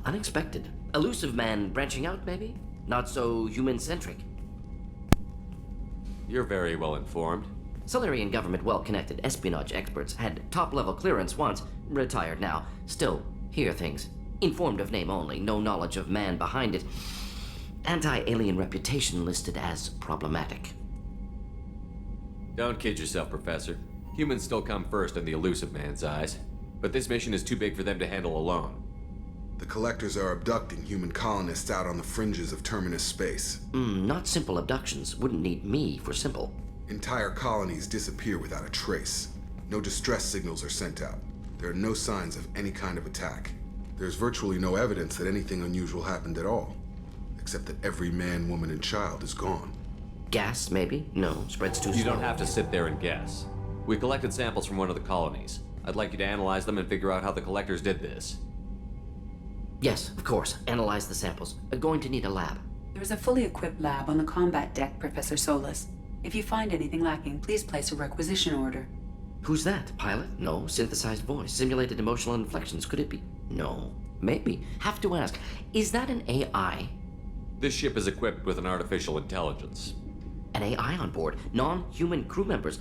Unexpected. Elusive man branching out, maybe? Not so human-centric. You're very well informed. Solarian government well-connected espionage experts had top-level clearance once, retired now. Still, hear things. Informed of name only, no knowledge of man behind it. Anti-alien reputation listed as problematic. Don't kid yourself, Professor. Humans still come first in the elusive man's eyes. But this mission is too big for them to handle alone. The Collectors are abducting human colonists out on the fringes of terminus space. Not simple abductions. Wouldn't need me for simple. Entire colonies disappear without a trace. No distress signals are sent out. There are no signs of any kind of attack. There's virtually no evidence that anything unusual happened at all. Except that every man, woman, and child is gone. Gas, maybe? No, spreads too slow. You don't have to sit there and guess. We collected samples from one of the colonies. I'd like you to analyze them and figure out how the Collectors did this. Yes, of course. Analyze the samples. Going to need a lab. There is a fully equipped lab on the combat deck, Professor Solis. If you find anything lacking, please place a requisition order. Who's that? Pilot? No. Synthesized voice. Simulated emotional inflections. Could it be? No. Maybe. Have to ask. Is that an AI? This ship is equipped with an artificial intelligence. An AI on board. Non-human crew members.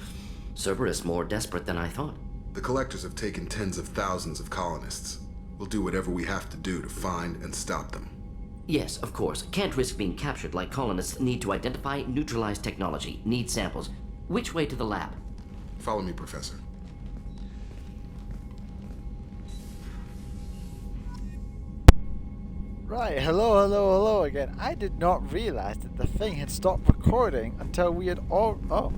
Cerberus more desperate than I thought. The Collectors have taken tens of thousands of colonists. We'll do whatever we have to do to find and stop them. Yes, of course. Can't risk being captured like colonists. Need to identify, neutralize technology. Need samples. Which way to the lab? Follow me, Professor. Right, hello again. I did not realize that the thing had stopped recording until we had all... Oh.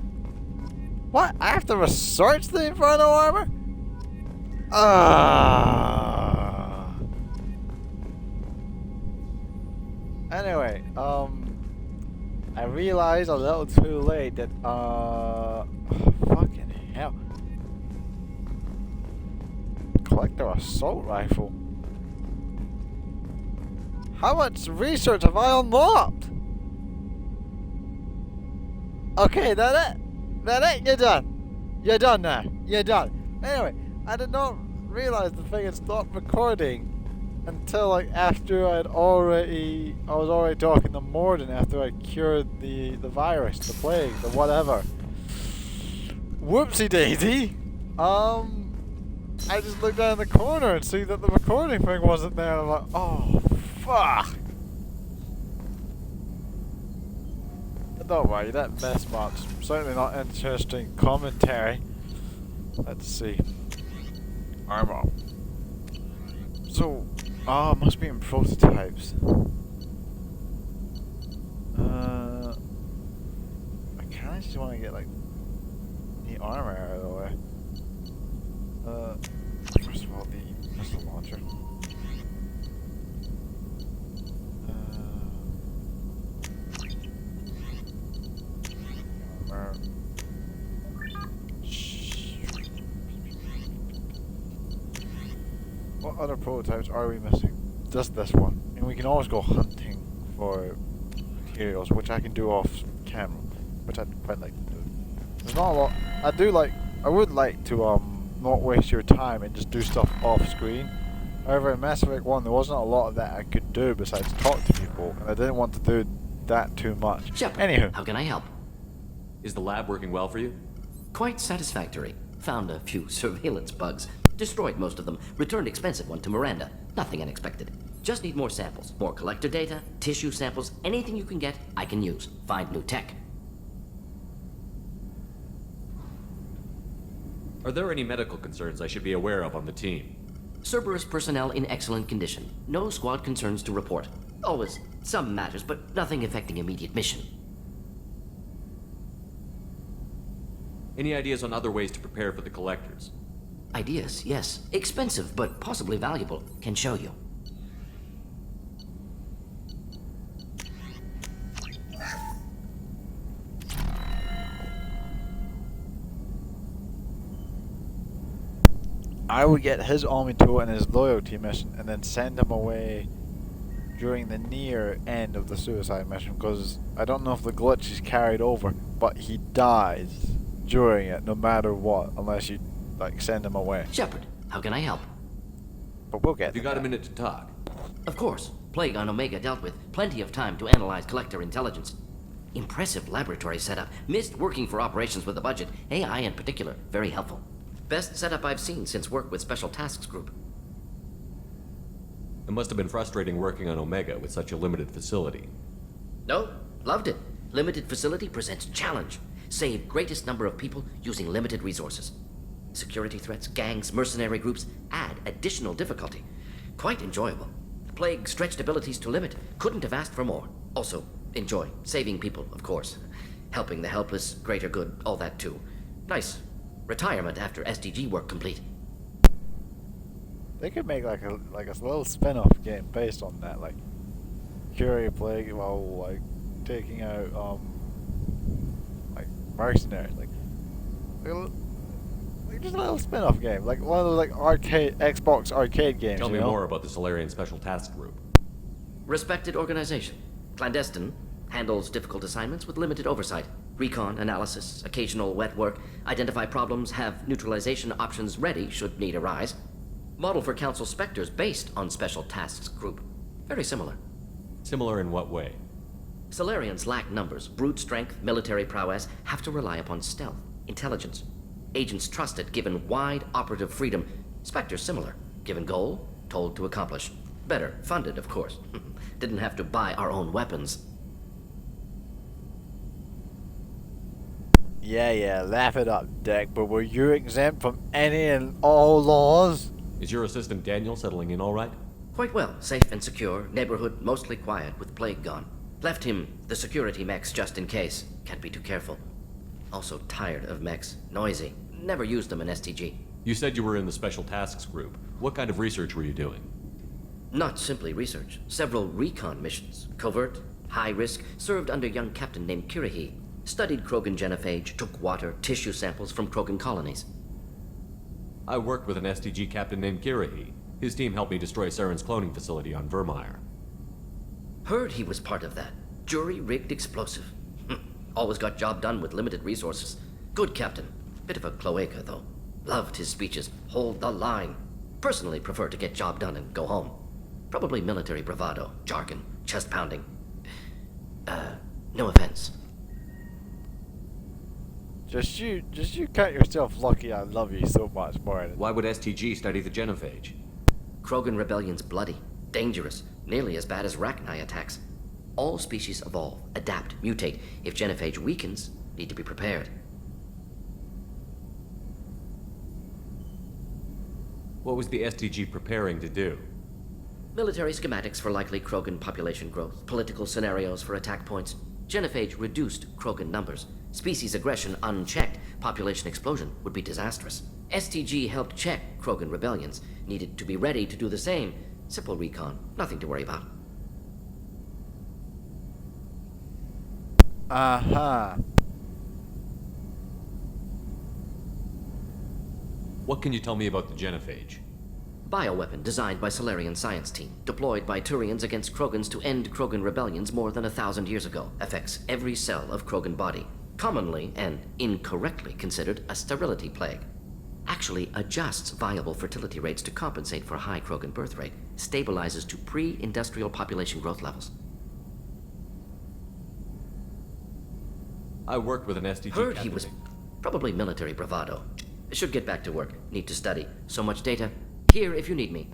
What? I have to research the Inferno armor? Anyway, I realized a little too late that, fucking hell. Collector assault rifle. How much research have I unlocked? Okay, that it? You're done. You're done now. You're done. Anyway, I did not realize the thing had stopped recording until like after I was already talking to Morden after I cured the virus, the plague, the whatever. Whoopsie daisy. I just looked down in the corner and see that the recording thing wasn't there. I'm like, oh fuck. But don't worry, that mess much. Certainly not interesting commentary. Let's see. Armor. So, it must be in prototypes. I kinda just want to get like the armor out of the way. First of all, the missile launcher. What other prototypes are we missing? Just this one. And we can always go hunting for materials, which I can do off camera, which I'd quite like to do. There's not a lot. I would like to not waste your time and just do stuff off screen. However, in Mass Effect 1 there wasn't a lot of that I could do besides talk to people, and I didn't want to do that too much. Shepard, anywho. How can I help? Is the lab working well for you? Quite satisfactory. Found a few surveillance bugs. Destroyed most of them. Returned expensive one to Miranda. Nothing unexpected. Just need more samples. More collector data, tissue samples, anything you can get, I can use. Find new tech. Are there any medical concerns I should be aware of on the team? Cerberus personnel in excellent condition. No squad concerns to report. Always some matters, but nothing affecting immediate mission. Any ideas on other ways to prepare for the Collectors? Ideas, yes. Expensive, but possibly valuable. Can show you. I would get his army tool and his loyalty mission and then send him away during the near end of the suicide mission, because I don't know if the glitch is carried over, but he dies during it no matter what, unless you like send him away. Shepard, how can I help? But we'll get Have you got a minute to talk? Of course, Plague on Omega dealt with. Plenty of time to analyze collector intelligence. Impressive laboratory setup. Missed working for operations with a budget. AI in particular, very helpful. Best setup I've seen since work with Special Tasks Group. It must have been frustrating working on Omega with such a limited facility. No, loved it. Limited facility presents challenge. Save greatest number of people using limited resources. Security threats, gangs, mercenary groups add additional difficulty. Quite enjoyable. Plague stretched abilities to limit. Couldn't have asked for more. Also, enjoy. Saving people, of course. Helping the helpless, greater good, all that too. Nice. Retirement after SDG work complete. They could make like a little spin-off game based on that, like Curie Plague, well, like taking out like mercenaries, like just a little spin-off game, like one of those like Xbox arcade games. Tell me you know? more about the Solarian Special Task Group. Respected organization. Clandestine. Handles difficult assignments with limited oversight. Recon, analysis, occasional wet work. Identify problems, have neutralization options ready should need arise. Model for Council Spectres based on Special Tasks Group. Very similar. Similar in what way? Solarians lack numbers, brute strength, military prowess, have to rely upon stealth, intelligence. Agents trusted, given wide operative freedom. Spectres similar, given goal, told to accomplish. Better, funded, of course. Didn't have to buy our own weapons. Yeah, laugh it up, Dick, but were you exempt from any and all laws? Is your assistant Daniel settling in all right? Quite well, safe and secure, neighborhood mostly quiet with Plague gone. Left him the security mechs just in case. Can't be too careful. Also tired of mechs. Noisy. Never used them in STG. You said you were in the Special Tasks Group. What kind of research were you doing? Not simply research. Several recon missions. Covert, high risk, served under a young captain named Kirihi. Studied Krogan genophage, took water, tissue samples from Krogan colonies. I worked with an STG captain named Kirihi. His team helped me destroy Saren's cloning facility on Vermeer. Heard he was part of that. Jury-rigged explosive. Always got job done with limited resources. Good captain. Bit of a cloaca, though. Loved his speeches. Hold the line. Personally prefer to get job done and go home. Probably military bravado, jargon, chest pounding. No offense. Just you count yourself lucky I love you so much, Martin. Why would STG study the genophage? Krogan rebellion's bloody, dangerous, nearly as bad as Rachni attacks. All species evolve, adapt, mutate. If genophage weakens, need to be prepared. What was the STG preparing to do? Military schematics for likely Krogan population growth, political scenarios for attack points. Genophage reduced Krogan numbers. Species aggression unchecked, population explosion would be disastrous. STG helped check Krogan rebellions, needed to be ready to do the same. Simple recon, nothing to worry about. Uh-huh. What can you tell me about the genophage? Bioweapon designed by Solarian science team, deployed by Turians against Krogans to end Krogan rebellions more than 1,000 years ago. Affects every cell of Krogan body. Commonly and incorrectly considered a sterility plague. Actually adjusts viable fertility rates to compensate for a high Krogan birth rate. Stabilizes to pre-industrial population growth levels. I worked with an STG Heard captain he was named- probably military bravado. Should get back to work. Need to study. So much data. Here if you need me.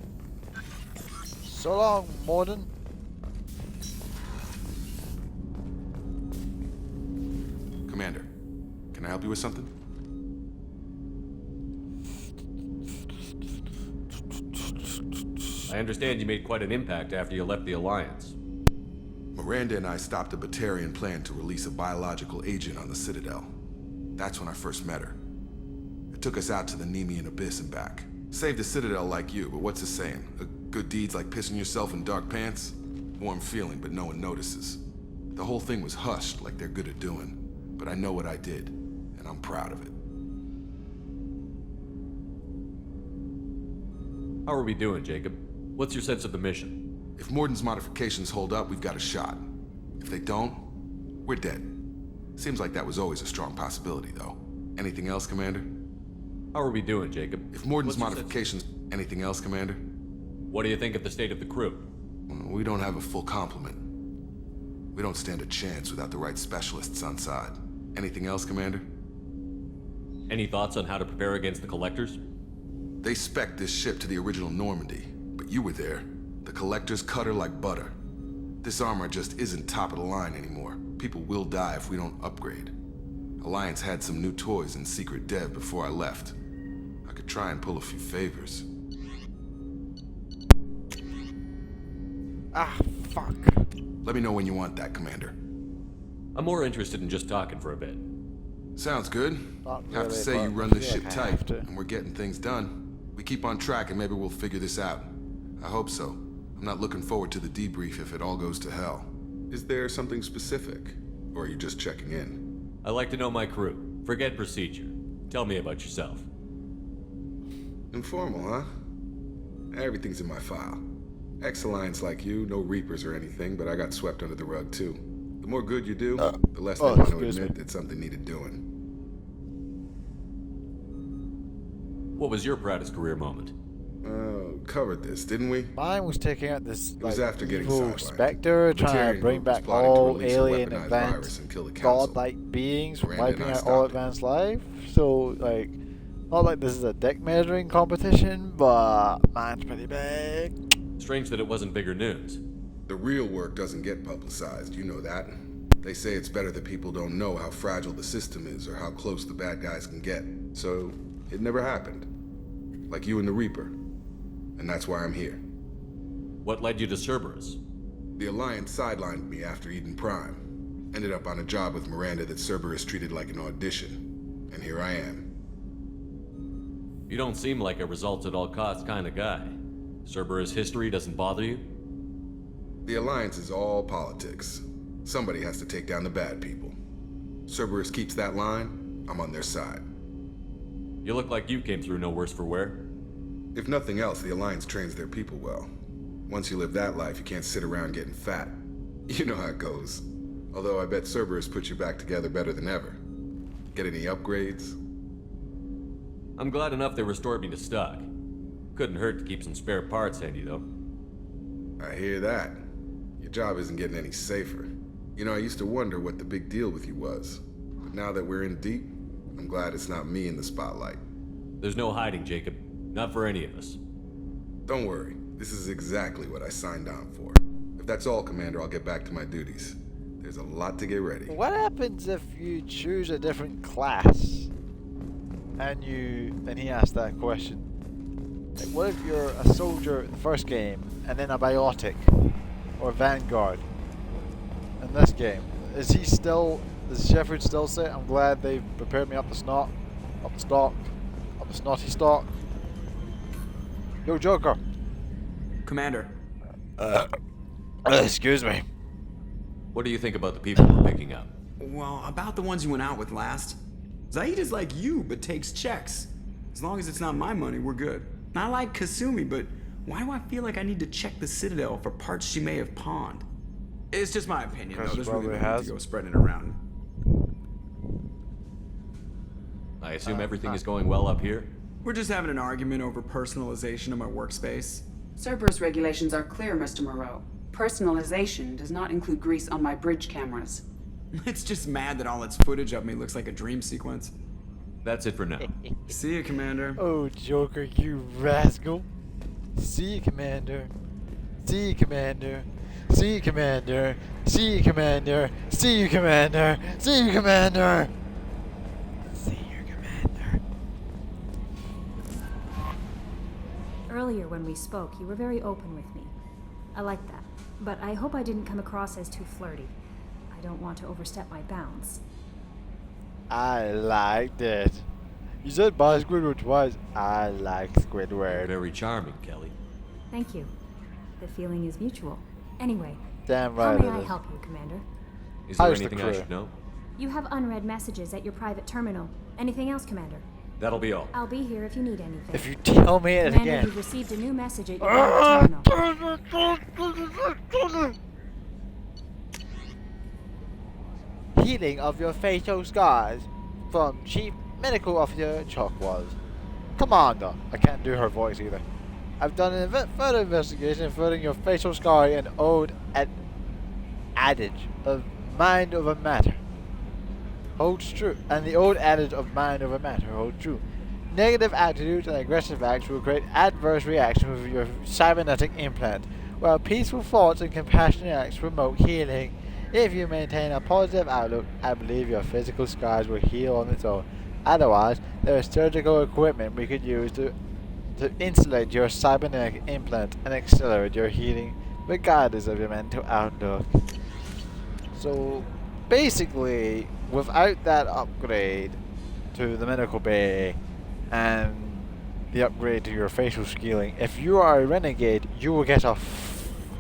So long, Morden. Commander, can I help you with something? I understand you made quite an impact after you left the Alliance. Miranda and I stopped a Batarian plan to release a biological agent on the Citadel. That's when I first met her. It took us out to the Nemean Abyss and back. Saved the Citadel like you, but what's the saying? A good deed's like pissing yourself in dark pants? Warm feeling, but no one notices. The whole thing was hushed like they're good at doing. But I know what I did, and I'm proud of it. How are we doing, Jacob? What's your sense of the mission? If Morden's modifications hold up, we've got a shot. If they don't, we're dead. Seems like that was always a strong possibility, though. Anything else, Commander? How are we doing, Jacob? If Morden's What's your sense- modifications... Anything else, Commander? What do you think of the state of the crew? We don't have a full complement. We don't stand a chance without the right specialists on side. Anything else, Commander? Any thoughts on how to prepare against the Collectors? They spec'd this ship to the original Normandy, but you were there. The Collectors cut her like butter. This armor just isn't top of the line anymore. People will die if we don't upgrade. Alliance had some new toys in secret dev before I left. I could try and pull a few favors. Ah, fuck. Let me know when you want that, Commander. I'm more interested in just talking for a bit. Sounds good. Not Have to really, say but you run I this feel ship like I have tight, to. and we're getting things done. We keep on track and maybe we'll figure this out. I hope so. I'm not looking forward to the debrief if it all goes to hell. Is there something specific? Or are you just checking in? I like to know my crew. Forget procedure. Tell me about yourself. Informal, huh? Everything's in my file. Ex-Alliance like you, no Reapers or anything, but I got swept under the rug too. The more good you do, the less they want to excuse admit me. that something needed doing. What was your proudest career moment? Covered this, didn't we? Mine was taking out this was like, after getting evil sidelined. spectre, The trying Batarian to bring group was back plotting to all release a alien weaponized advanced virus and kill the council. godlike beings from Miranda and wiping I out all stopped it. advanced life. So like, not like this is a dick measuring competition, but mine's pretty big. Strange that it wasn't bigger news. The real work doesn't get publicized, you know that. They say it's better that people don't know how fragile the system is or how close the bad guys can get. So, it never happened. Like you and the Reaper. And that's why I'm here. What led you to Cerberus? The Alliance sidelined me after Eden Prime. Ended up on a job with Miranda that Cerberus treated like an audition. And here I am. You don't seem like a results at all costs kind of guy. Cerberus history doesn't bother you? The Alliance is all politics. Somebody has to take down the bad people. Cerberus keeps that line, I'm on their side. You look like you came through no worse for wear. If nothing else, the Alliance trains their people well. Once you live that life, you can't sit around getting fat. You know how it goes. Although I bet Cerberus puts you back together better than ever. Get any upgrades? I'm glad enough they restored me to stock. Couldn't hurt to keep some spare parts handy, though. I hear that. Your job isn't getting any safer. You know, I used to wonder what the big deal with you was. But now that we're in deep, I'm glad it's not me in the spotlight. There's no hiding, Jacob. Not for any of us. Don't worry. This is exactly what I signed on for. If that's all, Commander, I'll get back to my duties. There's a lot to get ready. What happens if you choose a different class? And he asked that question. Like, what if you're a soldier in the first game, and then a biotic, or Vanguard in this game? Is Shepard still say, I'm glad they prepared me up the snotty stock? Yo, Joker. Commander. Excuse me. What do you think about the people we're picking up? Well, about the ones you went out with last. Zaid is like you, but takes checks. As long as it's not my money, we're good. I like Kasumi, but why do I feel like I need to check the Citadel for parts she may have pawned? It's just my opinion, though. Because There's she really no probably need has. to go spreading it around. I assume everything is going well up here? We're just having an argument over personalization of my workspace. Cerberus regulations are clear, Mr. Moreau. Personalization does not include grease on my bridge cameras. It's just mad that all its footage of me looks like a dream sequence. That's it for now. See you, Commander. Oh, Joker, you rascal. See you, Commander. See you, Commander. See you, Commander. See you, Commander. See you, Commander. See you, Commander. See you, Commander. Earlier when we spoke, you were very open with me. I like that. But I hope I didn't come across as too flirty. I don't want to overstep my bounds. I liked it. You said by Squidward twice. I like Squidward. Very charming, Kelly. Thank you. The feeling is mutual. Anyway, Damn how right may it I is. help you, Commander? Is there How's the anything I crew? should know? You have unread messages at your private terminal. Anything else, Commander? That'll be all. I'll be here if you need anything. If you tell me it Commander, again. you've received a new message at your private terminal. Healing of your facial scars from Chief Medical Officer Chuck was. Commander. I can't do her voice either. I've done an further investigation finding your facial scar and old adage of mind over matter holds true, and the old adage of mind over matter holds true. Negative attitudes and aggressive acts will create adverse reactions with your cybernetic implant, while peaceful thoughts and compassionate acts promote healing. If you maintain a positive outlook, I believe your physical scars will heal on its own. Otherwise, there is surgical equipment we could use to insulate your cybernetic implant and accelerate your healing, regardless of your mental outlook. So, basically, without that upgrade to the medical bay and the upgrade to your facial scaling, if you are a renegade, you will get a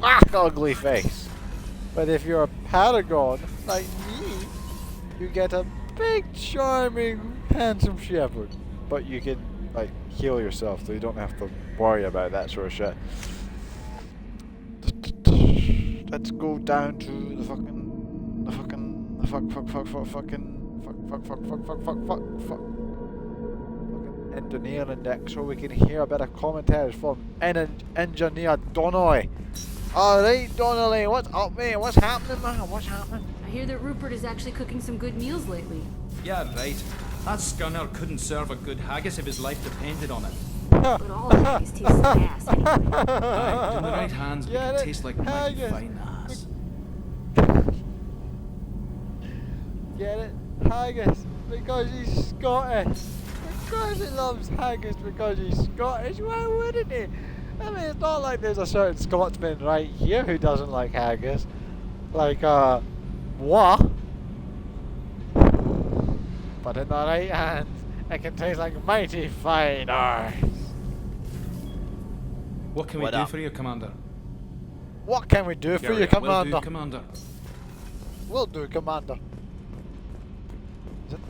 ugly face. But if you're a paragon like me, you get a big, charming, handsome shepherd. But you can like heal yourself, so you don't have to worry about that sort of shit. Let's go down to the fucking engineering deck so we can hear a bit of commentaries from Engineer Donnelly. Alright, Donnelly, what's up, man? What's happening, man? What's happening? I hear that Rupert is actually cooking some good meals lately. Yeah, right. That scunner couldn't serve a good haggis if his life depended on it. But all haggis taste like ass anyway. Aye, in the right hands, it Get can it? taste like mighty Haggis. fine ass. Get it? Haggis, because he's Scottish. Of course he loves haggis because he's Scottish. Why wouldn't he? I mean, it's not like there's a certain Scotsman right here who doesn't like haggis. Like, moi. But in the right hands, it can taste like mighty fine arse. What can we What do up? for you, Commander? What can we do for Carry you, on. Commander? Will do, Commander. Will do, Commander. Is it?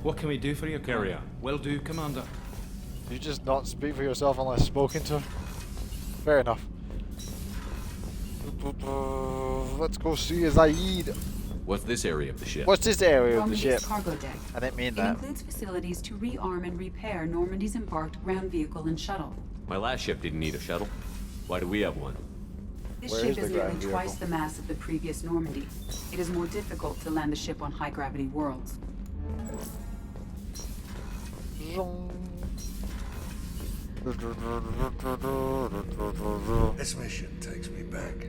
What can we do for you, Carry Commander? on. Will do, Commander. You just not speak for yourself unless spoken to? Fair enough. Let's go see Zaid. What's this area of the ship? What's this area of the Normandy's ship? cargo deck. I didn't mean It that. includes facilities to rearm and repair Normandy's embarked ground vehicle and shuttle. My last ship didn't need a shuttle. Why do we have one? This Where ship is the is nearly ground twice vehicle? the mass of the previous Normandy. It is more difficult to land the ship on high-gravity worlds. This mission takes me back.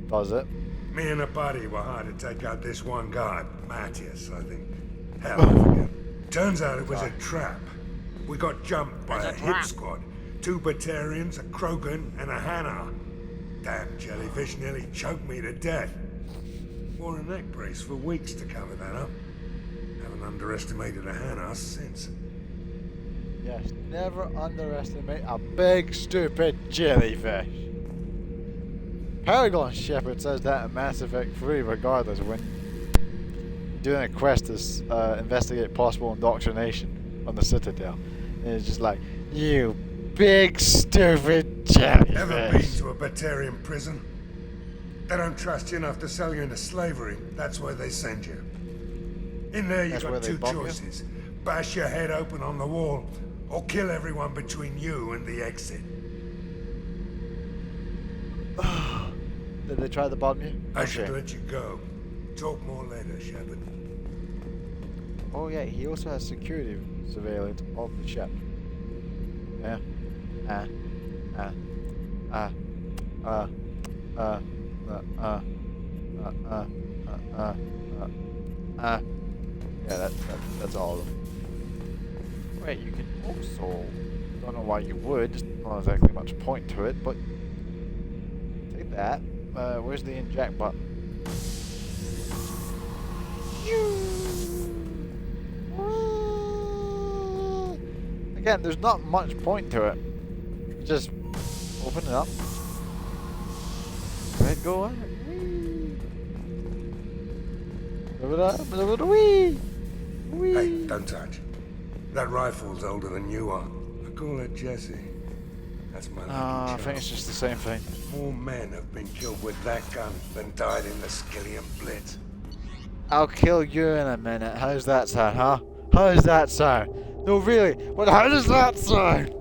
Does it? Me and a buddy were hired to take out this one guy, Matthias, I think. Hell, I forget. Turns out it was a trap. We got jumped by a hit squad. 2 Batarians, a Krogan, and a Hanar. Damn jellyfish nearly choked me to death. Wore a neck brace for weeks to cover that up. Haven't underestimated a Hanar since. Yes, never underestimate a big, stupid jellyfish. Paragon Shepard says that in Mass Effect 3 regardless when doing a quest to investigate possible indoctrination on the Citadel. And it's just like, you big, stupid jellyfish. Ever been to a Batarian prison? They don't trust you enough to sell you into slavery. That's where they send you. In there, you've That's where got they 2 bomb you? choices. Bash your head open on the wall, or kill everyone between you and the exit. Did they try to bomb you? I Okay. should let you go. Talk more later, Shepard. Oh yeah, he also has security surveillance of the ship. Yeah. Yeah, that's all of them. Wait, you can also, don't know why you would, just not exactly much point to it, but take that. Where's the inject button? Again, there's not much point to it. Just open it up. Let go on. Wee. Hey, don't touch. That rifle's older than you are. I call it Jesse. That's my lucky I charm. think it's just the same thing. More men have been killed with that gun than died in the Skillian Blitz. I'll kill you in a minute. How's that sound, huh? How does that sound? No, really. But how does that sound?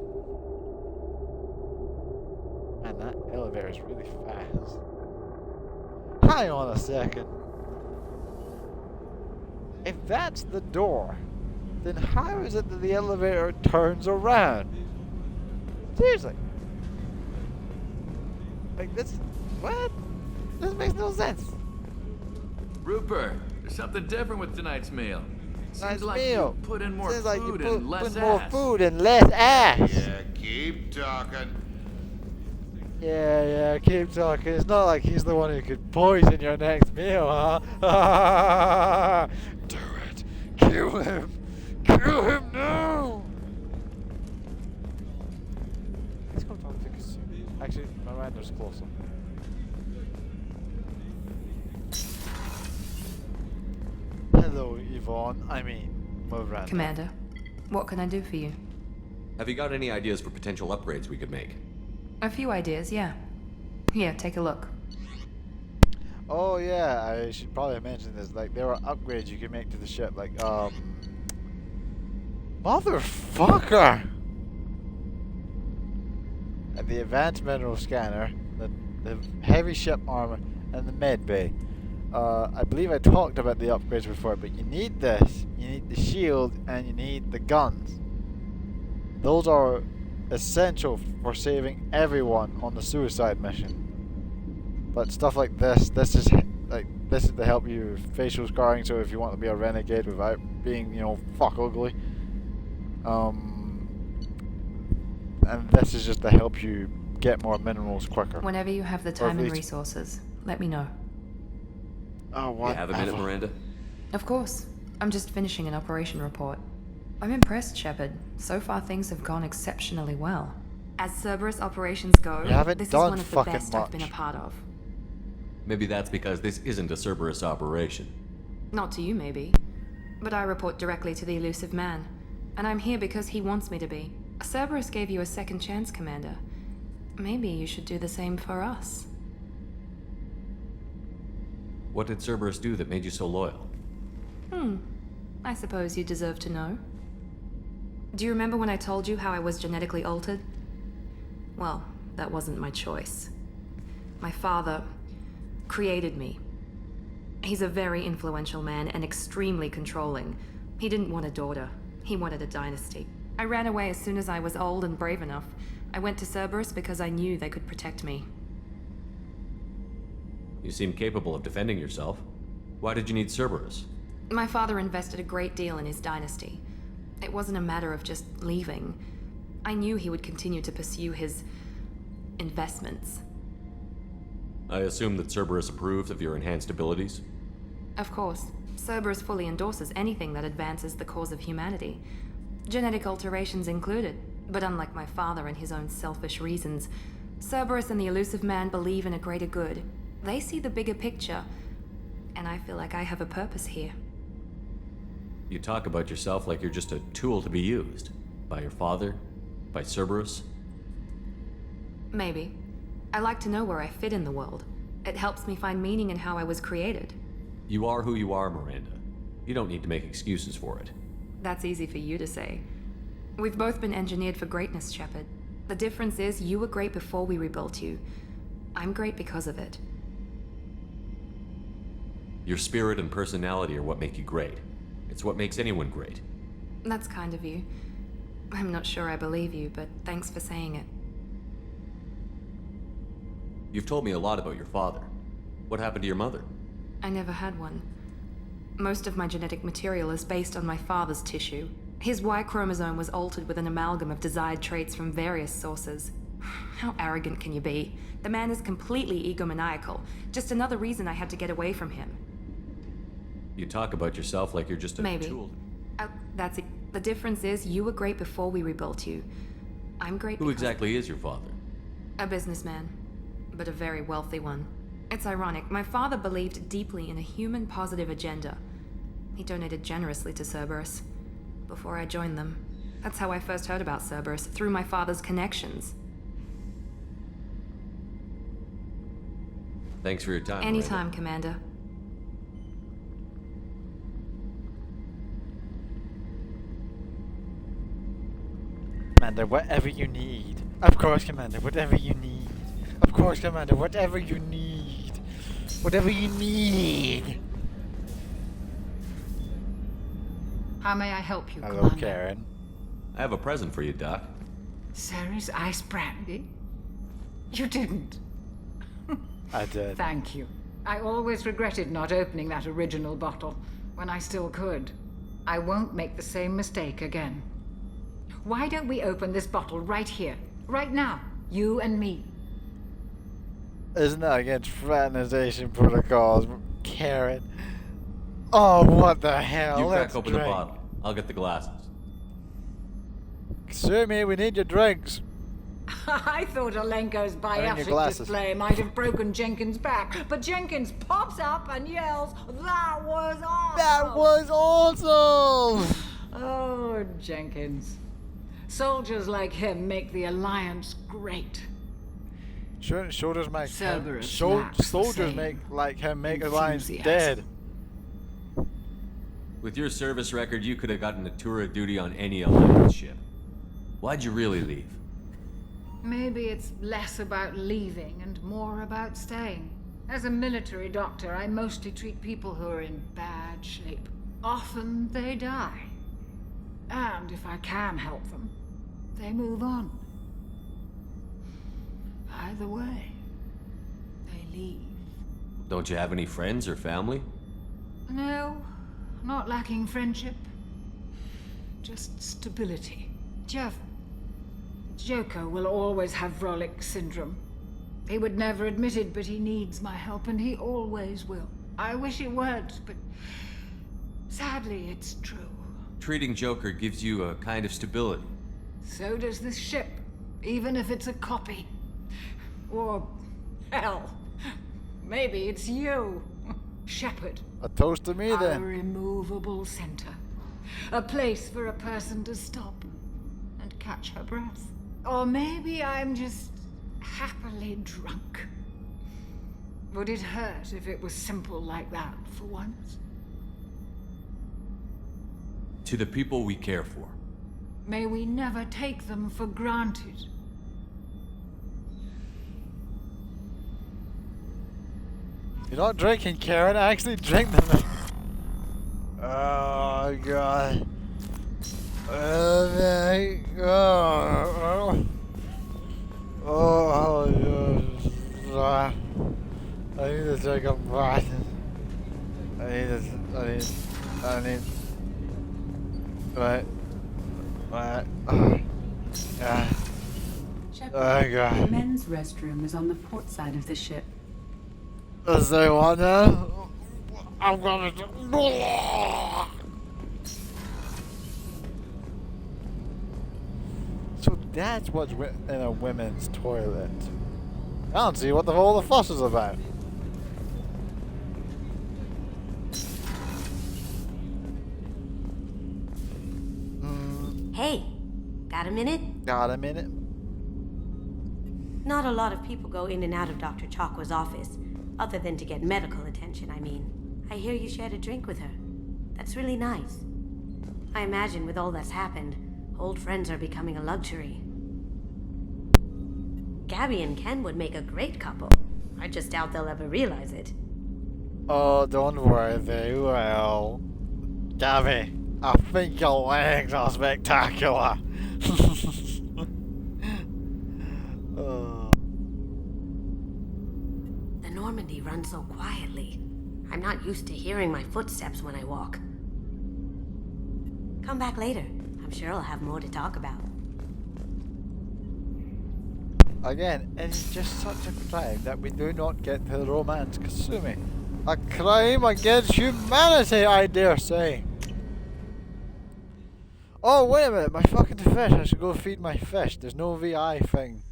Man, that elevator is really fast. Hang on a second. If that's the door, then how is it that the elevator turns around? Seriously. Like this, what? This makes no sense. Rupert, there's something different with tonight's meal. Seems like meal. you put in more Seems like you food put and less more ass. food and less ass. Yeah, keep talking. Yeah, keep talking. It's not like he's the one who could poison your next meal, huh? Do it. Kill him. Kill him now. Let's go talk to Kasumi. Actually, Miranda's closer. Hello, Yvonne. I mean, Miranda. Commander, what can I do for you? Have you got any ideas for potential upgrades we could make? A few ideas, yeah. Here, take a look. Oh yeah, I should probably mention this. Like, there are upgrades you can make to the ship. Like, motherfucker! And the advanced mineral scanner, the heavy ship armor, and the med bay. I believe I talked about the upgrades before, but you need this. You need the shield, and you need the guns. Those are essential for saving everyone on the suicide mission. But stuff like this is to help you with facial scarring, so if you want to be a renegade without being, you know, fuck ugly. And this is just to help you get more minerals quicker. Whenever you have the time and least- resources, let me know. Oh, You what? have a minute, Miranda? Of course. I'm just finishing an operation report. I'm impressed, Shepard. So far things have gone exceptionally well. As Cerberus operations go, You haven't this is done one of the fucking best I've been a much. part of. Maybe that's because this isn't a Cerberus operation. Not to you, maybe. But I report directly to the elusive man. And I'm here because he wants me to be. Cerberus gave you a second chance, Commander. Maybe you should do the same for us. What did Cerberus do that made you so loyal? I suppose you deserve to know. Do you remember when I told you how I was genetically altered? Well, that wasn't my choice. My father created me. He's a very influential man and extremely controlling. He didn't want a daughter. He wanted a dynasty. I ran away as soon as I was old and brave enough. I went to Cerberus because I knew they could protect me. You seem capable of defending yourself. Why did you need Cerberus? My father invested a great deal in his dynasty. It wasn't a matter of just leaving. I knew he would continue to pursue his investments. I assume that Cerberus approved of your enhanced abilities? Of course, Cerberus fully endorses anything that advances the cause of humanity. Genetic alterations included, but unlike my father and his own selfish reasons, Cerberus and the elusive man believe in a greater good. They see the bigger picture, and I feel like I have a purpose here. You talk about yourself like you're just a tool to be used. By your father? By Cerberus? Maybe. I like to know where I fit in the world. It helps me find meaning in how I was created. You are who you are, Miranda. You don't need to make excuses for it. That's easy for you to say. We've both been engineered for greatness, Shepard. The difference is you were great before we rebuilt you. I'm great because of it. Your spirit and personality are what make you great. It's what makes anyone great. That's kind of you. I'm not sure I believe you, but thanks for saying it. You've told me a lot about your father. What happened to your mother? I never had one. Most of my genetic material is based on my father's tissue. His Y chromosome was altered with an amalgam of desired traits from various sources. How arrogant can you be? The man is completely egomaniacal. Just another reason I had to get away from him. You talk about yourself like you're just a Maybe. tool. That's it. The difference is you were great before we rebuilt you. I'm great Who because- exactly is your father? A businessman, but a very wealthy one. It's ironic. My father believed deeply in a human positive agenda. He donated generously to Cerberus before I joined them. That's how I first heard about Cerberus, through my father's connections. Thanks for your time. Anytime, Commander. Commander, whatever you need. Of course, Commander, whatever you need. course, Commander. Whatever you need. Whatever you need. How may I help you, Hello, Commander? Karen. I have a present for you, Doc. Ceres ice brandy? You didn't. I did. Thank you. I always regretted not opening that original bottle when I still could. I won't make the same mistake again. Why don't we open this bottle right here, right now, you and me? Isn't that against fraternization protocols, Karen? Oh, what the hell? You Let's crack open drink. the bottle. I'll get the glasses. Sumi, we need your drinks. I thought Alenko's your biotic glasses. display might have broken Jenkins' back, but Jenkins pops up and yells, "That was awesome!" That was awesome! Oh, Jenkins. Soldiers like him make the Alliance great. Soldiers make Cerberus lacks the soldiers same make like him make Alliance enthusiasm. dead. With your service record, you could have gotten a tour of duty on any Alliance ship. Why'd you really leave? Maybe it's less about leaving and more about staying. As a military doctor, I mostly treat people who are in bad shape. Often they die. And if I can help them, they move on. Either way, they leave. Don't you have any friends or family? No, not lacking friendship. Just stability. Joker will always have Vrolic syndrome. He would never admit it, but he needs my help, and he always will. I wish it weren't, but sadly, it's true. Treating Joker gives you a kind of stability. So does this ship, even if it's a copy. Or, hell, maybe it's you, Shepard. A toast to me A then. removable center. A place for a person to stop and catch her breath. Or maybe I'm just happily drunk. Would it hurt if it was simple like that for once? To the people we care for. May we never take them for granted. You're not drinking, Karen. I actually drink them. Oh god. I need to take a bath. I need. Right. Yeah. Shepard, Oh god. the men's restroom is on the port side of the ship. Is there one now? I'm gonna do. So that's what's in a women's toilet. I don't see what all the fuss is about. Hey, got a minute? Got a minute? Not a lot of people go in and out of Dr. Chakwa's office, other than to get medical attention, I mean. I hear you shared a drink with her. That's really nice. I imagine with all that's happened, old friends are becoming a luxury. Gabby and Ken would make a great couple. I just doubt they'll ever realize it. Oh, don't worry, they will. Gabby, I think your legs are spectacular. The Normandy runs so quietly. I'm not used to hearing my footsteps when I walk. Come back later. I'm sure I'll have more to talk about. Again, it's just such a crime that we do not get to romance Kasumi. A crime against humanity, I dare say. Oh, wait a minute, my fucking fish. I should go feed my fish. There's no VI thing.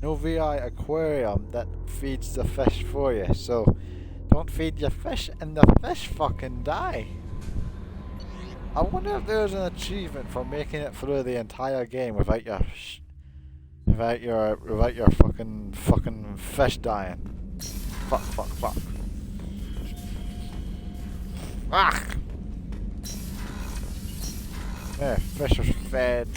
No VI aquarium that feeds the fish for you. So, don't feed your fish and the fish fucking die. I wonder if there's an achievement for making it through the entire game without your without your fucking fish dying. Fuck. Ah! Yeah, fish are fed.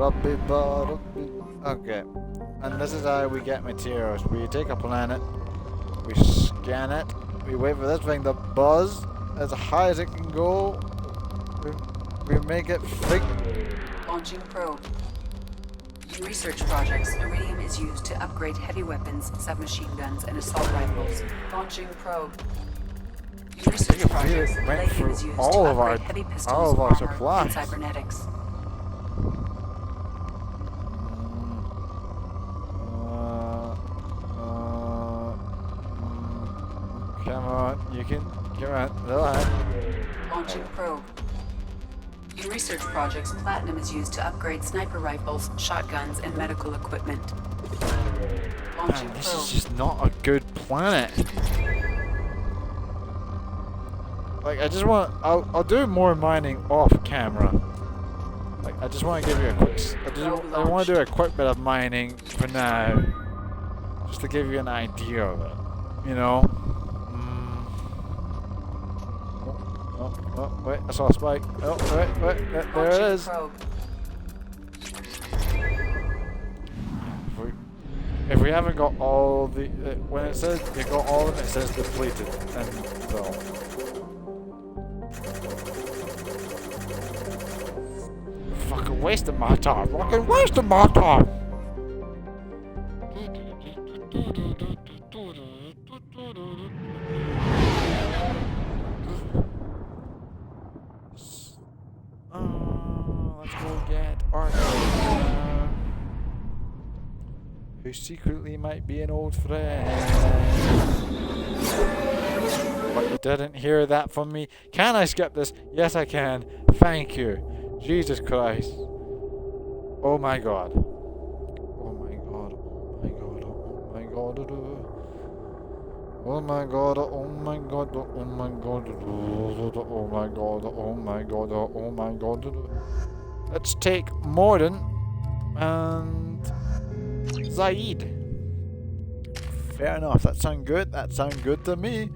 Okay. And this is how we get materials. We take a planet, we scan it, we wait for this thing to buzz as high as it can go. We make it fake. Launching probe. In research projects, iridium is used to upgrade heavy weapons, submachine guns, and assault rifles. Launching probe. In research projects, palladium is used to upgrade heavy pistols, armor, and cybernetics. Come on, you can. Come on, go ahead. Launching probe. In research projects, platinum is used to upgrade sniper rifles, shotguns, and medical equipment. Launching Man, this probe. is just not a good planet. Like, I just want. I'll do more mining off camera. Like, I just want to give you a quick. I want to do a quick bit of mining for now, just to give you an idea of it. You know. Oh, wait, I saw a spike. Oh, wait, there it is. If we haven't got all the... when it says you got all of it, it says depleted. And so... Fucking wasting my time. Fucking wasting my time. Let's go get Archangel, who secretly might be an old friend. But you didn't hear that from me. Can I skip this? Yes, I can. Thank you. Jesus Christ. Oh my God. Oh my God. Oh my God. Oh my God. Oh my God, oh my God, oh my God, oh my God, oh my God, oh my God. Let's take Morden and Zaid. Fair enough, that sounds good, to me.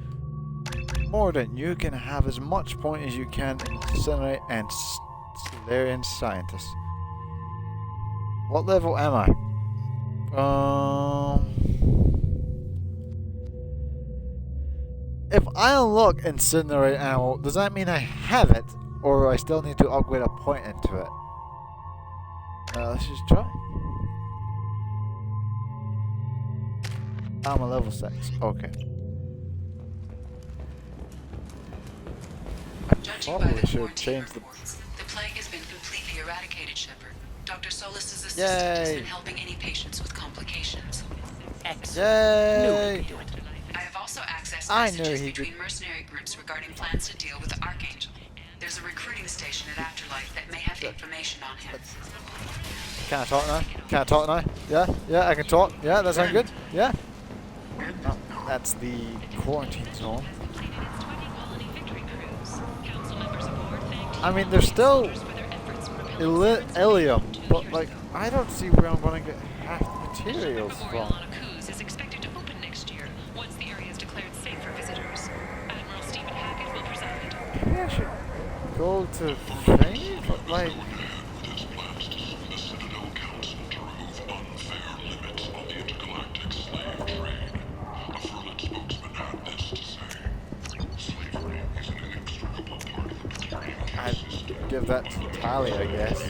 Morden, you can have as much point as you can in Incinerate and Solarian Scientist. What level am I? If I unlock Incinerate ammo, does that mean I have it, or I still need to upgrade a point into it? Let's just try. I'm a level 6. Okay. Probably should change the... The plague has been completely eradicated, Shepard. Dr. Solis' assistant Yay. has been helping any patients with complications. Yay! I have also accessed I knew messages he between mercenary groups regarding plans to deal with the Archangel. There's a recruiting station at Afterlife that may have information on him. Can I talk now? Can I talk now? Yeah, I can talk. Yeah, that sounds good. Yeah. Oh, that's the quarantine zone. I mean, there's still Ilium, but like, I don't see where I'm going to get half the materials from. Is expected to open next year once the area is declared safe for visitors. Admiral Stephen Hackett will preside. Maybe I should go to thing, but like. I'd give that to Tally, I guess.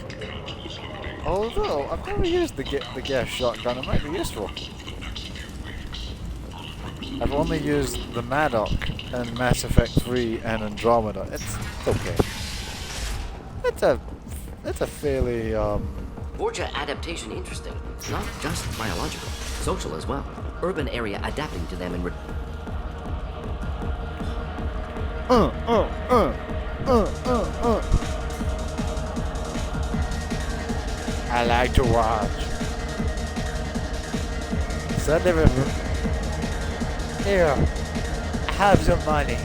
Although I've never used the gas shotgun, it might be useful. I've only used the Madoc in Mass Effect 3 and Andromeda. It's okay. It's a fairly Borgia adaptation interesting. Not just biological, social as well. Urban area adapting to them in I like to watch. Send everyone. Here, have some money.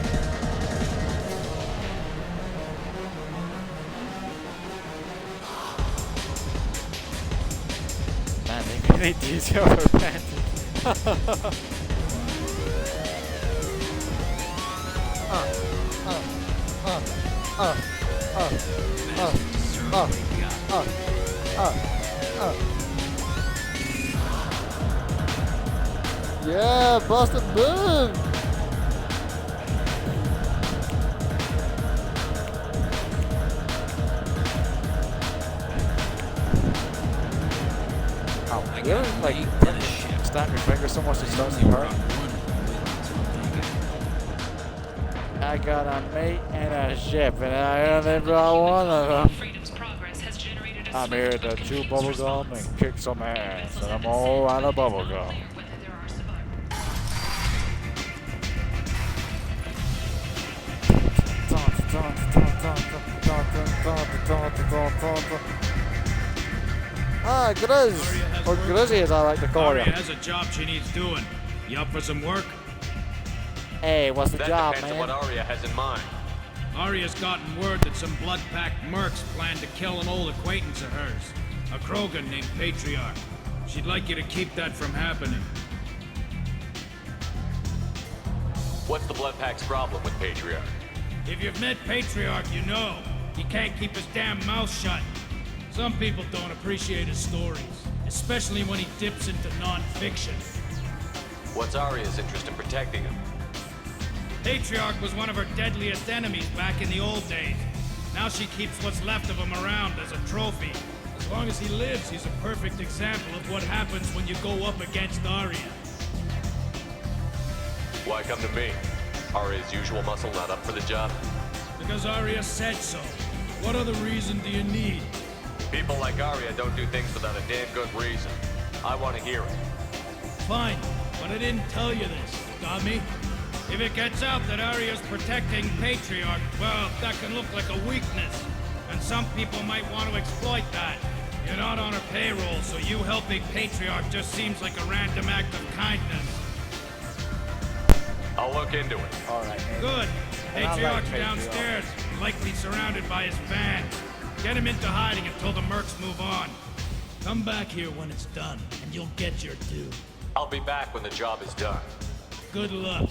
Man, they really detail her panties. Yeah, busted boom! Oh, really? Like, snap your finger so much it starts to hurt? I got a mate and a ship, and I only brought one of them. I'm here to chew bubblegum and kick some ass, and I'm all out of bubblegum. Ah, Grizz! Or Grizzy as I like to call Aria you. has a job she needs doing. You up for some work? Hey, what's the job, depends man? on what Aria has in mind. Aria's gotten word that some blood-packed mercs plan to kill an old acquaintance of hers, a Krogan named Patriarch. She'd like you to keep that from happening. What's the Bloodpack's problem with Patriarch? If you've met Patriarch, you know. He can't keep his damn mouth shut. Some people don't appreciate his stories, especially when he dips into non-fiction. What's Aria's interest in protecting him? Patriarch was one of her deadliest enemies back in the old days. Now she keeps what's left of him around as a trophy. As long as he lives, he's a perfect example of what happens when you go up against Aria. Why come to me? Aria's usual muscle not up for the job? Because Aria said so. What other reason do you need? People like Aria don't do things without a damn good reason. I want to hear it. Fine, but I didn't tell you this, got me? If it gets out that Aria's protecting Patriarch, well, that can look like a weakness. And some people might want to exploit that. You're not on her payroll, so you helping Patriarch just seems like a random act of kindness. I'll look into it. Alright. Good. And I like Patriarch's Patriarch. downstairs, likely surrounded by his band. Get him into hiding until the mercs move on. Come back here when it's done, and you'll get your due. I'll be back when the job is done. Good luck.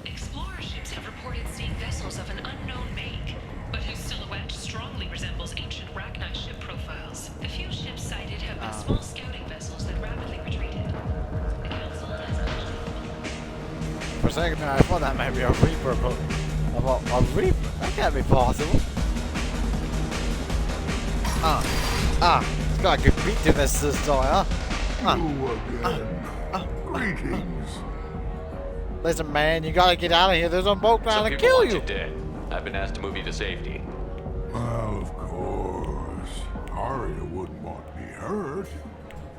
Explorer ships have reported seeing vessels of an unknown make, but whose silhouette strongly resembles ancient Rachni ship profiles. The few ships sighted have been small scouting vessels that rapidly retreated. The Council has For a second there, I thought that might be a Reaper, but I thought, a Reaper? That can't be possible. It's got a good beat to this time, huh? Greetings. Listen, man, you gotta get out of here. There's a boat trying Some to people kill want you. you dead. I've been asked to move you to safety. Well, of course. Aria wouldn't want me hurt.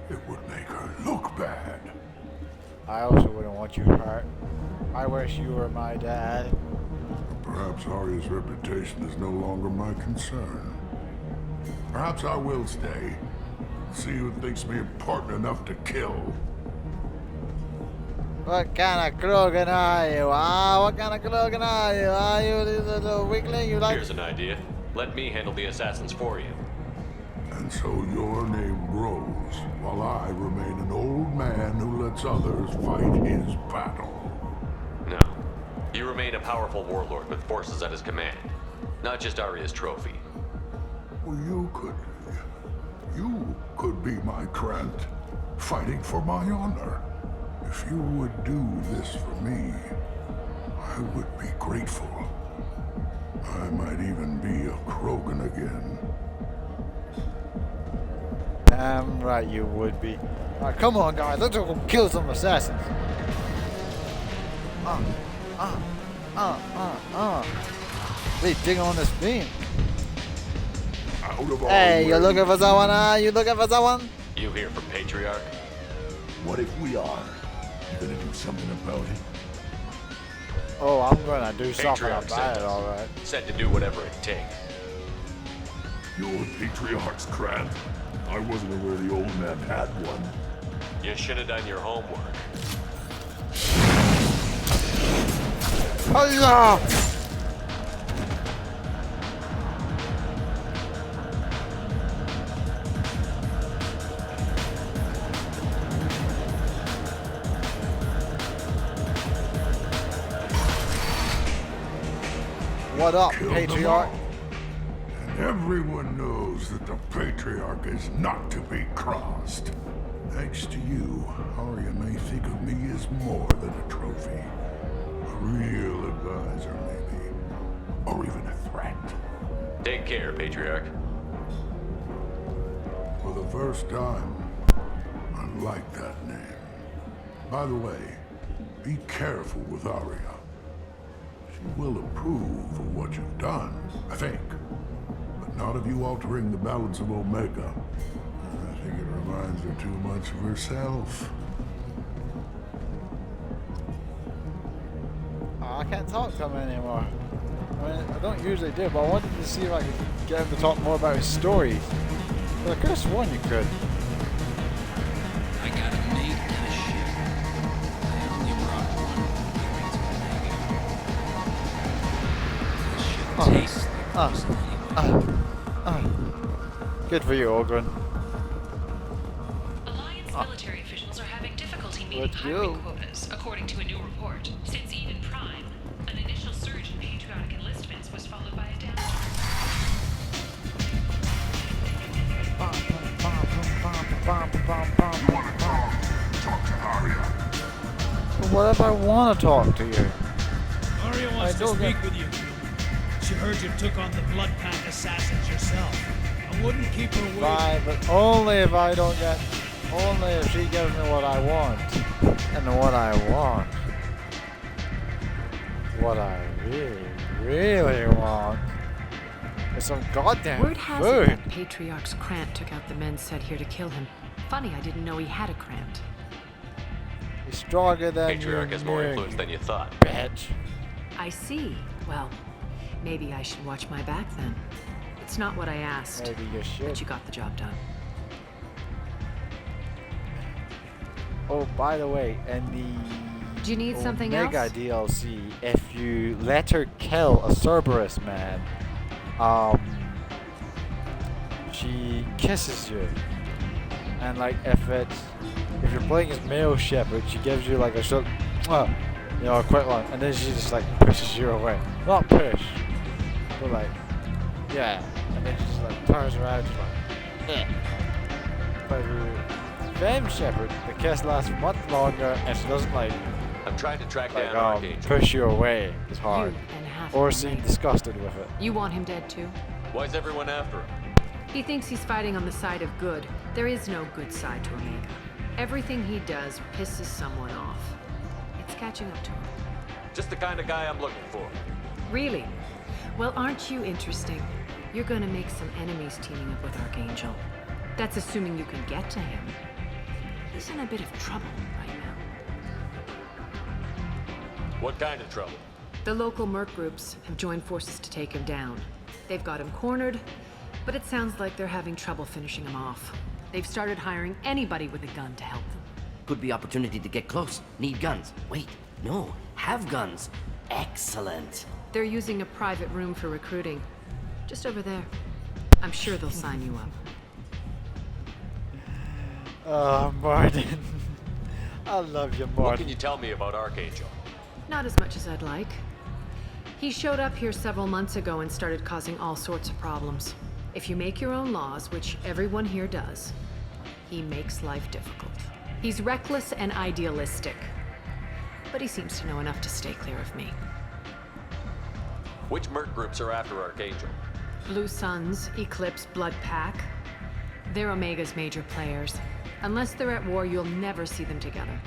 It would make her look bad. I also wouldn't want you hurt. I wish you were my dad. Perhaps Aria's reputation is no longer my concern. Perhaps I will stay. See who thinks me important enough to kill. What kind of Krogan are you, huh? What kind of Krogan are you? Are you the weakling you like? Here's an idea. Let me handle the assassins for you. And so your name grows, while I remain an old man who lets others fight his battle. No. You remain a powerful warlord with forces at his command. Not just Aria's trophy. Well, you could be my Krant, fighting for my honor. If you would do this for me, I would be grateful. I might even be a Krogan again. Damn right you would be. Alright, come on, guys. Let's go kill some assassins. They dig on this beam. Out of our Hey, way. you looking for someone, huh? You looking for someone? You here from Patriarch? What if we are? You gonna do something about it? Oh, I'm gonna do something Patriarch about sent it, us. alright. Said to do whatever it takes. You're Patriarch's Krant. I wasn't aware the old man had one. You should have done your homework. Hiya! What up, Kill them Patriarch? all. And everyone knows that the Patriarch is not to be crossed. Thanks to you, Arya may think of me as more than a trophy. A real advisor, maybe. Or even a threat. Take care, Patriarch. For the first time, I like that name. By the way, be careful with Arya. She will approve of what you've done, I think. But not of you altering the balance of Omega. I think it reminds her too much of herself. Oh, I can't talk to him anymore. I mean, I don't usually do, but I wanted to see if I could get him to talk more about his story. But I could have sworn you could. I got a mate and a ship. I only brought one. The ship tastes like Good for you, Ogren. Alliance military officials are having difficulty meeting Let's hiring go. quotas, according to a new report. Since Eden Prime, an initial surge in patriotic enlistments was followed by a downturn. You want to talk to Arya. What if I want to talk to you? Arya wants to speak with you. She heard you took on the Blood Pack assassins yourself. I wouldn't keep her waiting. Fine, but only if I don't get... Only if she gives me what I want. And what I want. What I really, really want is some goddamn Word has it food. that Patriarch's Krant took out the men sent here to kill him. Funny, I didn't know he had a Krant. He's stronger than Patriarch you, has more you influence than you thought. bitch. I see. Well, maybe I should watch my back then. It's not what I asked. Maybe you should. But you got the job done. Oh, by the way, in the Do you need something Omega else? DLC, if you let her kill a Cerberus man, she kisses you. And like if you're playing as male shepherd, she gives you like a short, a quick one, and then she just like pushes you away. Not push, but like, yeah. And then she just like turns around, just like, yeah. But if you femme shepherd, the kiss lasts much longer, and she doesn't like I'm trying to track down Archangel. push you away as hard, You and half or of the seem mates. disgusted with it. You want him dead too? Why's everyone after him? He thinks he's fighting on the side of good. There is no good side to Omega. Everything he does pisses someone off. It's catching up to him. Just the kind of guy I'm looking for. Really? Well, aren't you interesting? You're gonna make some enemies teaming up with Archangel. That's assuming you can get to him. He's in a bit of trouble right now. What kind of trouble? The local merc groups have joined forces to take him down. They've got him cornered, but it sounds like they're having trouble finishing him off. They've started hiring anybody with a gun to help them. Could be opportunity to get close. Need guns. Wait, no. Have guns. Excellent. They're using a private room for recruiting. Just over there. I'm sure they'll sign you up. Oh, Martin. I love you, Martin. What can you tell me about Archangel? Not as much as I'd like. He showed up here several months ago and started causing all sorts of problems. If you make your own laws, which everyone here does, he makes life difficult. He's reckless and idealistic. But he seems to know enough to stay clear of me. Which merc groups are after Archangel? Blue Suns, Eclipse, Blood Pack. They're Omega's major players. Unless they're at war, you'll never see them together.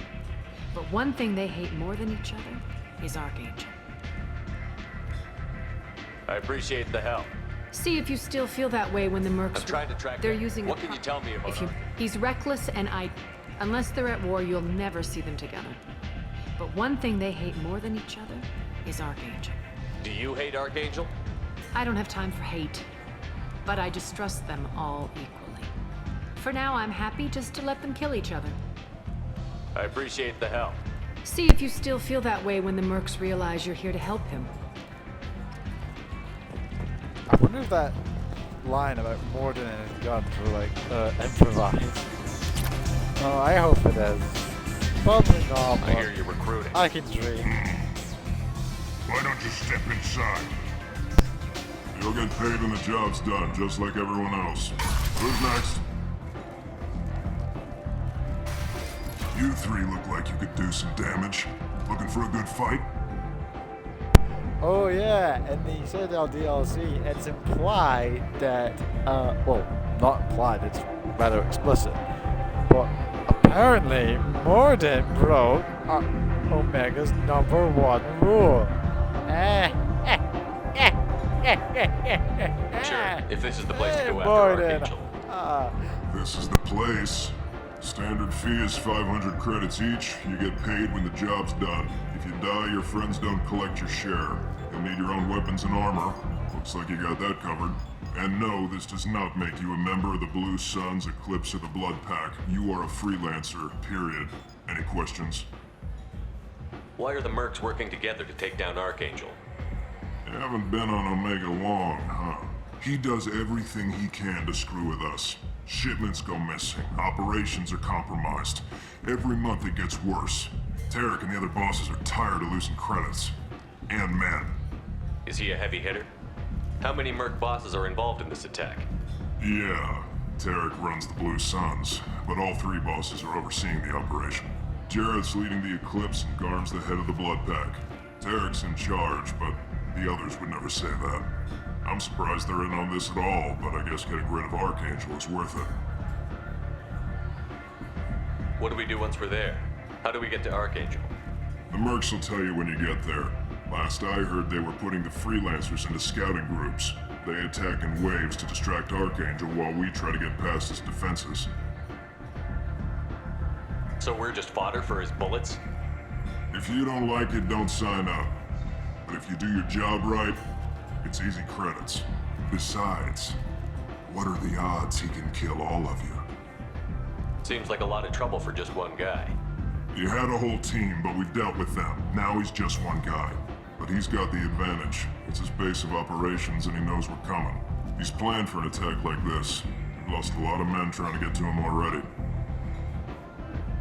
But one thing they hate more than each other is Archangel. I appreciate the help. See if you still feel that way when the mercs... I'm trying to track They're down. using What can you tell me about him? He's reckless and unless they're at war, you'll never see them together. But one thing they hate more than each other is Archangel. Do you hate Archangel? I don't have time for hate, but I distrust them all equally. For now, I'm happy just to let them kill each other. I appreciate the help. See if you still feel that way when the mercs realize you're here to help him. I wonder if that line about Morden and his guns were like improvised. Oh, I hope it is. Probably not. I hear you're recruiting. I can dream. Why don't you step inside? You'll get paid when the job's done, just like everyone else. Who's next? You three look like you could do some damage. Looking for a good fight? Oh yeah, in the Citadel DLC, it's implied that, well, not implied, it's rather explicit, but apparently Morden broke Omega's #1 rule. Sure, if this is the place to go after Morden. Archangel. This is the place. Standard fee is 500 credits each. You get paid when the job's done. If you die, your friends don't collect your share. You'll need your own weapons and armor. Looks like you got that covered. And no, this does not make you a member of the Blue Suns, Eclipse, or the Blood Pack. You are a freelancer, period. Any questions? Why are the mercs working together to take down Archangel? You haven't been on Omega long, huh? He does everything he can to screw with us. Shipments go missing. Operations are compromised. Every month it gets worse. Tarek and the other bosses are tired of losing credits. And men. Is he a heavy hitter? How many merc bosses are involved in this attack? Yeah, Tarek runs the Blue Suns, but all three bosses are overseeing the operation. Jarrett's leading the Eclipse and Garm's the head of the Blood Pack. Tarek's in charge, but the others would never say that. I'm surprised they're in on this at all, but I guess getting rid of Archangel is worth it. What do we do once we're there? How do we get to Archangel? The mercs will tell you when you get there. Last I heard, they were putting the freelancers into scouting groups. They attack in waves to distract Archangel while we try to get past his defenses. So we're just fodder for his bullets? If you don't like it, don't sign up. But if you do your job right, it's easy credits. Besides, what are the odds he can kill all of you? Seems like a lot of trouble for just one guy. He had a whole team, but we dealt with them. Now he's just one guy. But he's got the advantage. It's his base of operations and he knows we're coming. He's planned for an attack like this. We've lost a lot of men trying to get to him already.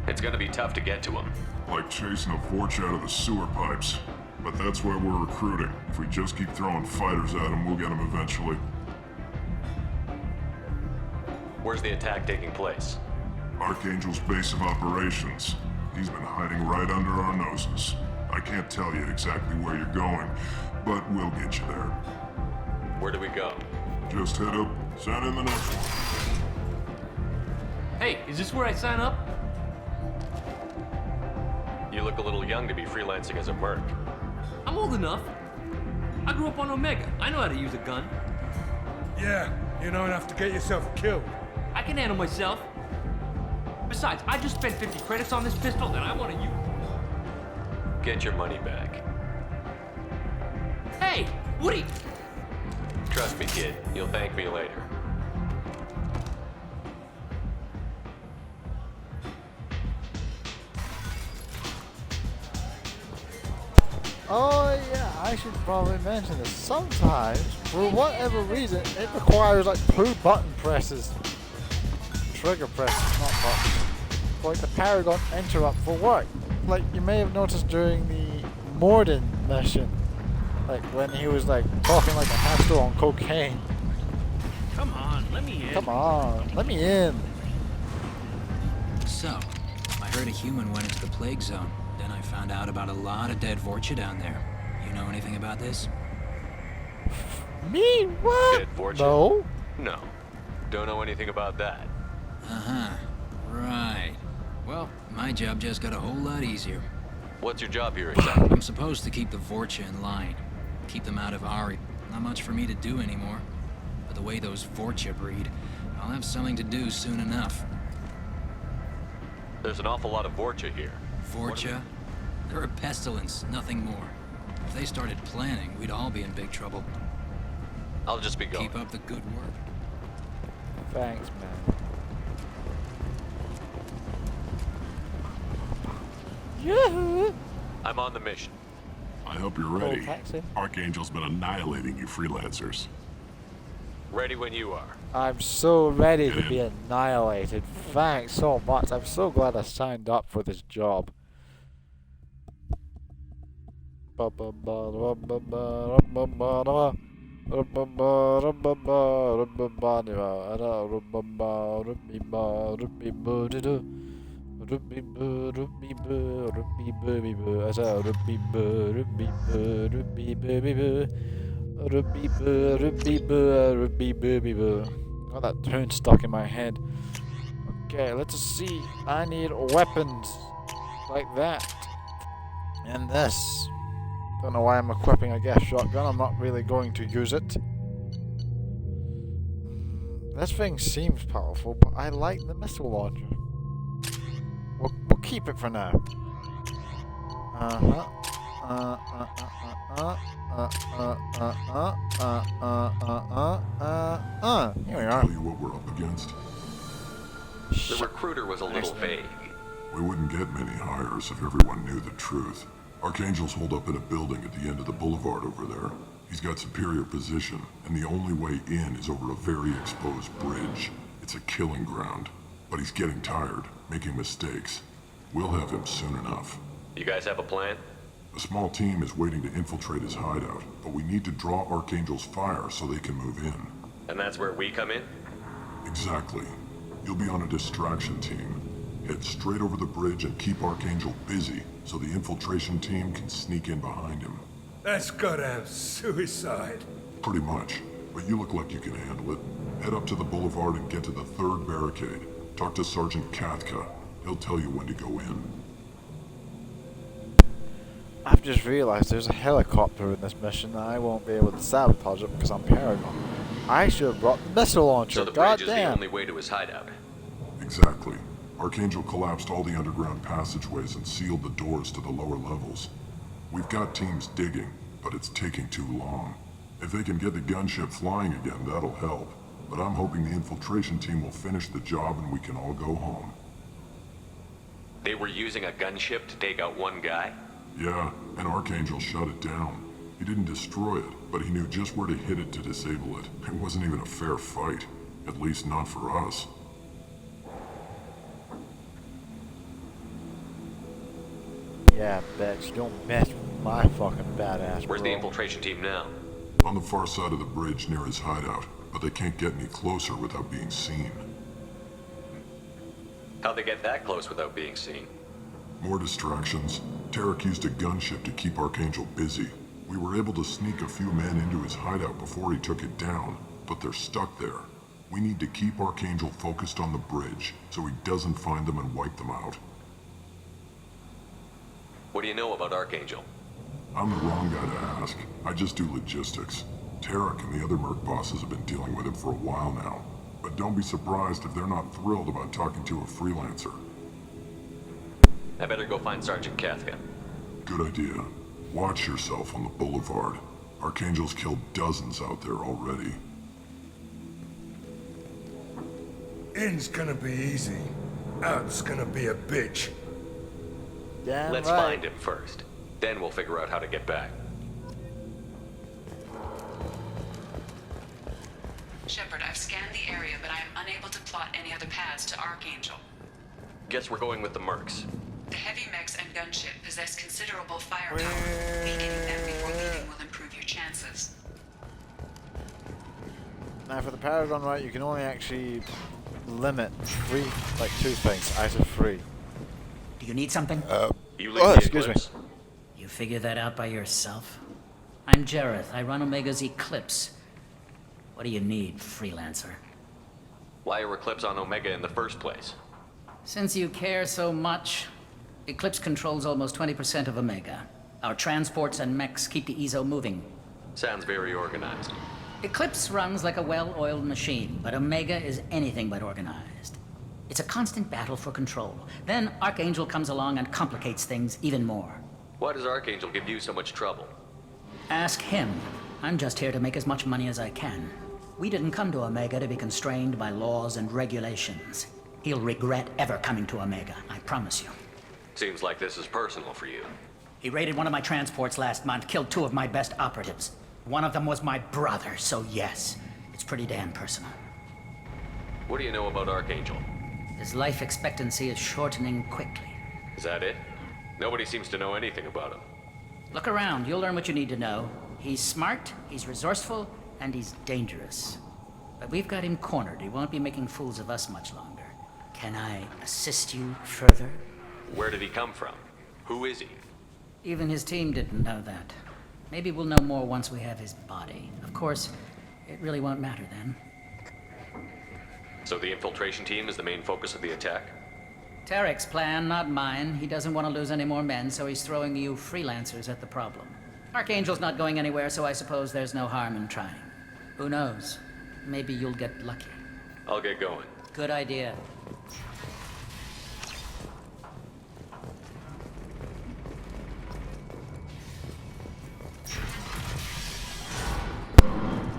It's gonna be tough to get to him. Like chasing a Vorch out of the sewer pipes. But that's why we're recruiting. If we just keep throwing fighters at him, we'll get him eventually. Where's the attack taking place? Archangel's base of operations. He's been hiding right under our noses. I can't tell you exactly where you're going, but we'll get you there. Where do we go? Just head up, sign in the next one. Hey, is this where I sign up? You look a little young to be freelancing as a merc. I'm old enough. I grew up on Omega. I know how to use a gun. Yeah, you know enough to get yourself killed. I can handle myself. Besides, I just spent 50 credits on this pistol and I want to use. Get your money back. Hey, Woody! Trust me, kid. You'll thank me later. Oh yeah, I should probably mention this. Sometimes, for whatever reason, it requires like 2 button presses. Trigger presses, not buttons. For like the Paragon interrupt for work. Like you may have noticed during the Morden mission. Like when he was like talking like a hamster on cocaine. Come on, let me in. Come on, let me in. So, I heard a human went into the plague zone. Then I found out about a lot of dead Vorcha down there. You know anything about this? Me? What? Dead Vorcha? No. No. Don't know anything about that. Uh-huh. Right. Well, my job just got a whole lot easier. What's your job here exactly? I'm supposed to keep the Vorcha in line. Keep them out of Ari. Not much for me to do anymore. But the way those Vorcha breed, I'll have something to do soon enough. There's an awful lot of Vorcha here. Vorcha? They're a pestilence, nothing more. If they started planning, we'd all be in big trouble. I'll just be going. Keep up the good work. Thanks, man. Yoo-hoo! I'm on the mission. I hope you're ready. taxi. Archangel's been annihilating you freelancers. Ready when you are. I'm so ready to be annihilated. Thanks so much. I'm so glad I signed up for this job. Got that tune stuck in my head. Okay, let's see. I need weapons like that and this. Don't know why I'm equipping a gas shotgun. I'm not really going to use it. This thing seems powerful, but I like the missile launcher. We'll keep it for now. Here we are. Tell you what we're up against. The recruiter was a little vague. We wouldn't get many hires if everyone knew the truth. Archangel's holed up in a building at the end of the boulevard over there. He's got superior position, and the only way in is over a very exposed bridge. It's a killing ground. But he's getting tired, making mistakes. We'll have him soon enough. You guys have a plan? A small team is waiting to infiltrate his hideout, but we need to draw Archangel's fire so they can move in. And that's where we come in? Exactly. You'll be on a distraction team. Head straight over the bridge and keep Archangel busy so the infiltration team can sneak in behind him. That's goddamn suicide. Pretty much, but you look like you can handle it. Head up to the boulevard and get to the third barricade. Talk to Sergeant Katka. He'll tell you when to go in. I've just realised there's a helicopter in this mission and I won't be able to sabotage it because I'm Paragon. I should have brought the missile launcher. So the bridge is the only way to his hideout. Exactly. Archangel collapsed all the underground passageways and sealed the doors to the lower levels. We've got teams digging, but it's taking too long. If they can get the gunship flying again, that'll help. But I'm hoping the infiltration team will finish the job and we can all go home. They were using a gunship to take out one guy? Yeah, and Archangel shut it down. He didn't destroy it, but he knew just where to hit it to disable it. It wasn't even a fair fight. At least not for us. Yeah, bitch, don't mess with my fucking badass. Where's the infiltration team now? On the far side of the bridge near his hideout, but they can't get any closer without being seen. How'd they get that close without being seen? More distractions. Tarek used a gunship to keep Archangel busy. We were able to sneak a few men into his hideout before he took it down, but they're stuck there. We need to keep Archangel focused on the bridge, so he doesn't find them and wipe them out. What do you know about Archangel? I'm the wrong guy to ask. I just do logistics. Tarek and the other merc bosses have been dealing with him for a while now. But don't be surprised if they're not thrilled about talking to a freelancer. I better go find Sergeant Katka. Good idea. Watch yourself on the boulevard. Archangel's killed dozens out there already. In's gonna be easy. Out's gonna be a bitch. Damn Let's right. find him first. Then we'll figure out how to get back. Shepard, I've scanned the area, but I am unable to plot any other paths to Archangel. Guess we're going with the mercs. The heavy mechs and gunship possess considerable firepower. Weakening them before leaving will improve your chances. Now for the Paragon right, you can only actually limit two things out of 3. Do you need something? You leave the excuse me. Eclipse. You figure that out by yourself? I'm Jareth. I run Omega's Eclipse. What do you need, freelancer? Why are Eclipse on Omega in the first place? Since you care so much, Eclipse controls almost 20% of Omega. Our transports and mechs keep the EZO moving. Sounds very organized. Eclipse runs like a well-oiled machine, but Omega is anything but organized. It's a constant battle for control. Then Archangel comes along and complicates things even more. Why does Archangel give you so much trouble? Ask him. I'm just here to make as much money as I can. We didn't come to Omega to be constrained by laws and regulations. He'll regret ever coming to Omega, I promise you. Seems like this is personal for you. He raided one of my transports last month, killed 2 of my best operatives. One of them was my brother, so yes, it's pretty damn personal. What do you know about Archangel? His life expectancy is shortening quickly. Is that it? Nobody seems to know anything about him. Look around, you'll learn what you need to know. He's smart, he's resourceful, and he's dangerous. But we've got him cornered. He won't be making fools of us much longer. Can I assist you further? Where did he come from? Who is he? Even his team didn't know that. Maybe we'll know more once we have his body. Of course, it really won't matter then. So the infiltration team is the main focus of the attack? Tarek's plan, not mine. He doesn't want to lose any more men, so he's throwing you freelancers at the problem. Archangel's not going anywhere, so I suppose there's no harm in trying. Who knows? Maybe you'll get lucky. I'll get going. Good idea.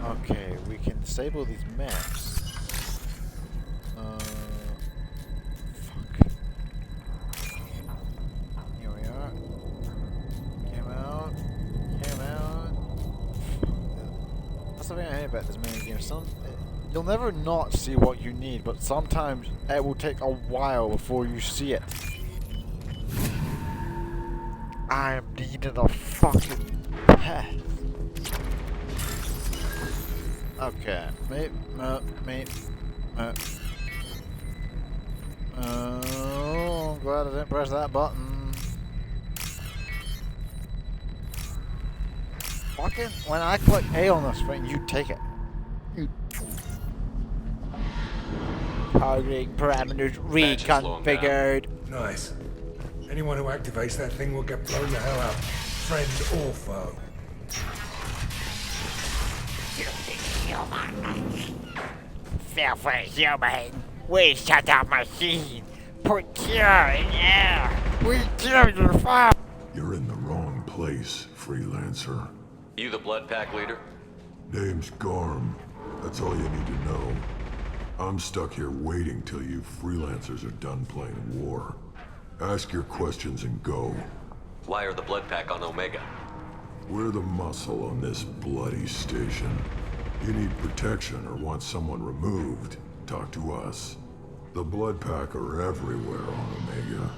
Okay, we can disable these maps. Fuck. Here we are. Came out. That's the thing I hate about this mini game. You'll never not see what you need, but sometimes it will take a while before you see it. I am needing a fucking pet. Okay, oh, I'm glad I didn't press that button. Fucking, when I click A on this thing, you take it. Targeting parameters reconfigured. Nice. Anyone who activates that thing will get blown the hell up. Friend or foe. Self-human, we shut down machine. Put cure in air. We kill your father. You're in the wrong place, freelancer. You the blood pack leader? Name's Garm. That's all you need to know. I'm stuck here waiting till you freelancers are done playing war. Ask your questions and go. Why are the blood pack on Omega? We're the muscle on this bloody station. You need protection or want someone removed, talk to us. The blood pack are everywhere on Omega.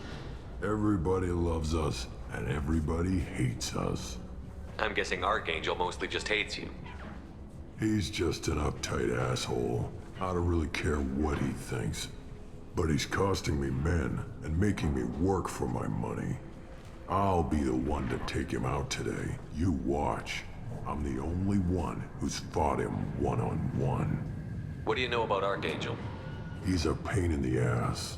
Everybody loves us, and everybody hates us. I'm guessing Archangel mostly just hates you. He's just an uptight asshole. I don't really care what he thinks. But he's costing me men and making me work for my money. I'll be the one to take him out today. You watch. I'm the only one who's fought him one-on-one. What do you know about Archangel? He's a pain in the ass.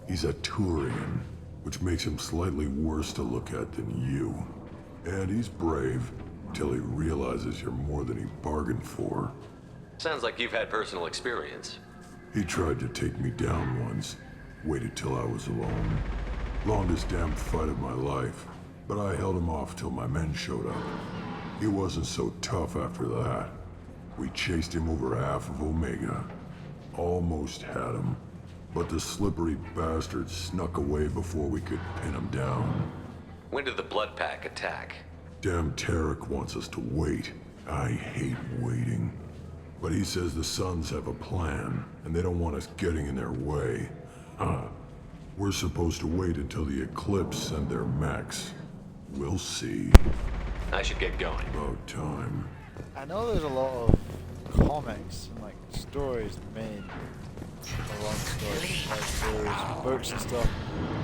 He's a Turian, which makes him slightly worse to look at than you. And he's brave, till he realizes you're more than he bargained for. Sounds like you've had personal experience. He tried to take me down once, waited till I was alone. Longest damn fight of my life, but I held him off till my men showed up. He wasn't so tough after that. We chased him over half of Omega. Almost had him, but the slippery bastard snuck away before we could pin him down. When did the blood pack attack? Damn Tarek wants us to wait. I hate waiting. But he says the Suns have a plan, and they don't want us getting in their way. We're supposed to wait until the Eclipse send their mechs. We'll see. I should get going. About time. I know there's a lot of comics and like stories made, long stories, like stories, books and stuff.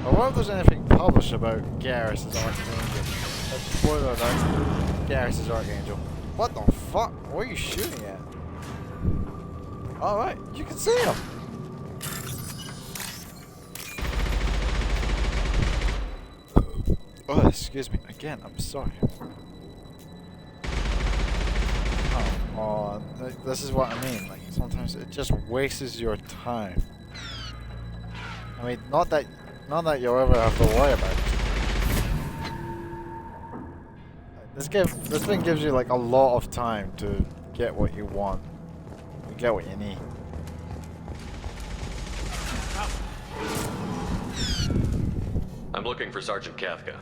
I wonder if there's anything published about Garrus as Archangel. Spoiler alert, Garrus is Archangel. What the fuck? What are you shooting at? Alright, you can see him! Oh, excuse me. Again, I'm sorry. Oh, this is what I mean. Like, sometimes it just wastes your time. I mean, not that you'll ever have to worry about it. This thing gives you like a lot of time to get what you want. You get what you need. I'm looking for Sergeant Kafka.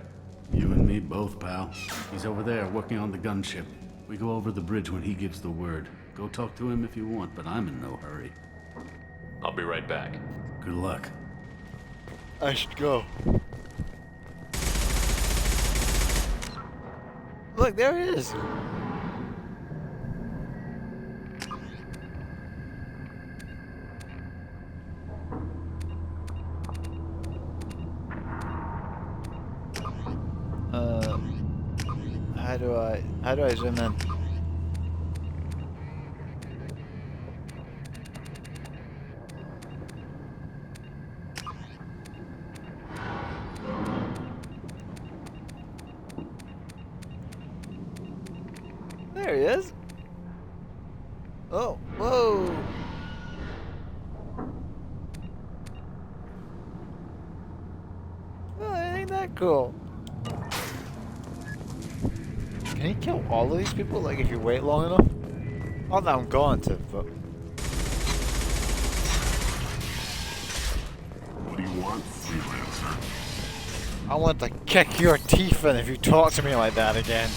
You and me both, pal. He's over there working on the gunship. We go over the bridge when he gives the word. Go talk to him if you want, but I'm in no hurry. I'll be right back. Good luck. I should go. Look, there he is. How do I zoom in? There he is. Oh, whoa. Oh, ain't that cool? Can you kill all of these people, like, if you wait long enough? Not that I'm going to, but... What do you want, freelancer? I want to kick your teeth in if you talk to me like that again.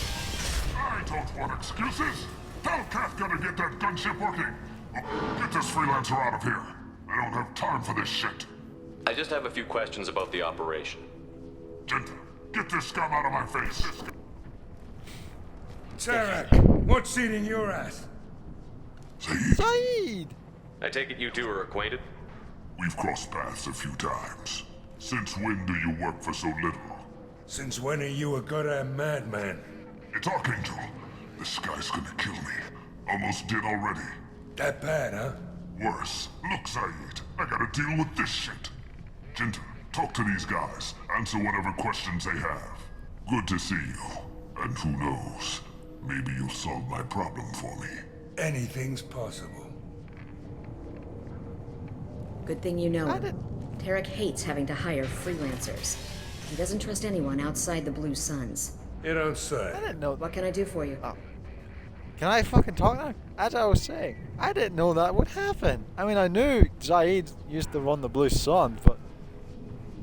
I don't want excuses. Tell Kafka to get that gunship working. Get this freelancer out of here. I don't have time for this shit. I just have a few questions about the operation. Genta, get this scum out of my face. Tarek, what's eating your ass? Saeed! I take it you two are acquainted? We've crossed paths a few times. Since when do you work for so little? Since when are you a goddamn madman? It's Archangel. This guy's gonna kill me. Almost did already. That bad, huh? Worse. Look, Saeed, I gotta deal with this shit. Genta, talk to these guys. Answer whatever questions they have. Good to see you. And who knows, maybe you'll solve my problem for me. Anything's possible. Good thing you know him. Tarek hates having to hire freelancers. He doesn't trust anyone outside the Blue Suns. You don't say. I didn't know. What can I do for you? Oh. Can I fucking talk now? As I was saying, I didn't know that would happen. I mean, I knew Zaid used to run the Blue Sun, but...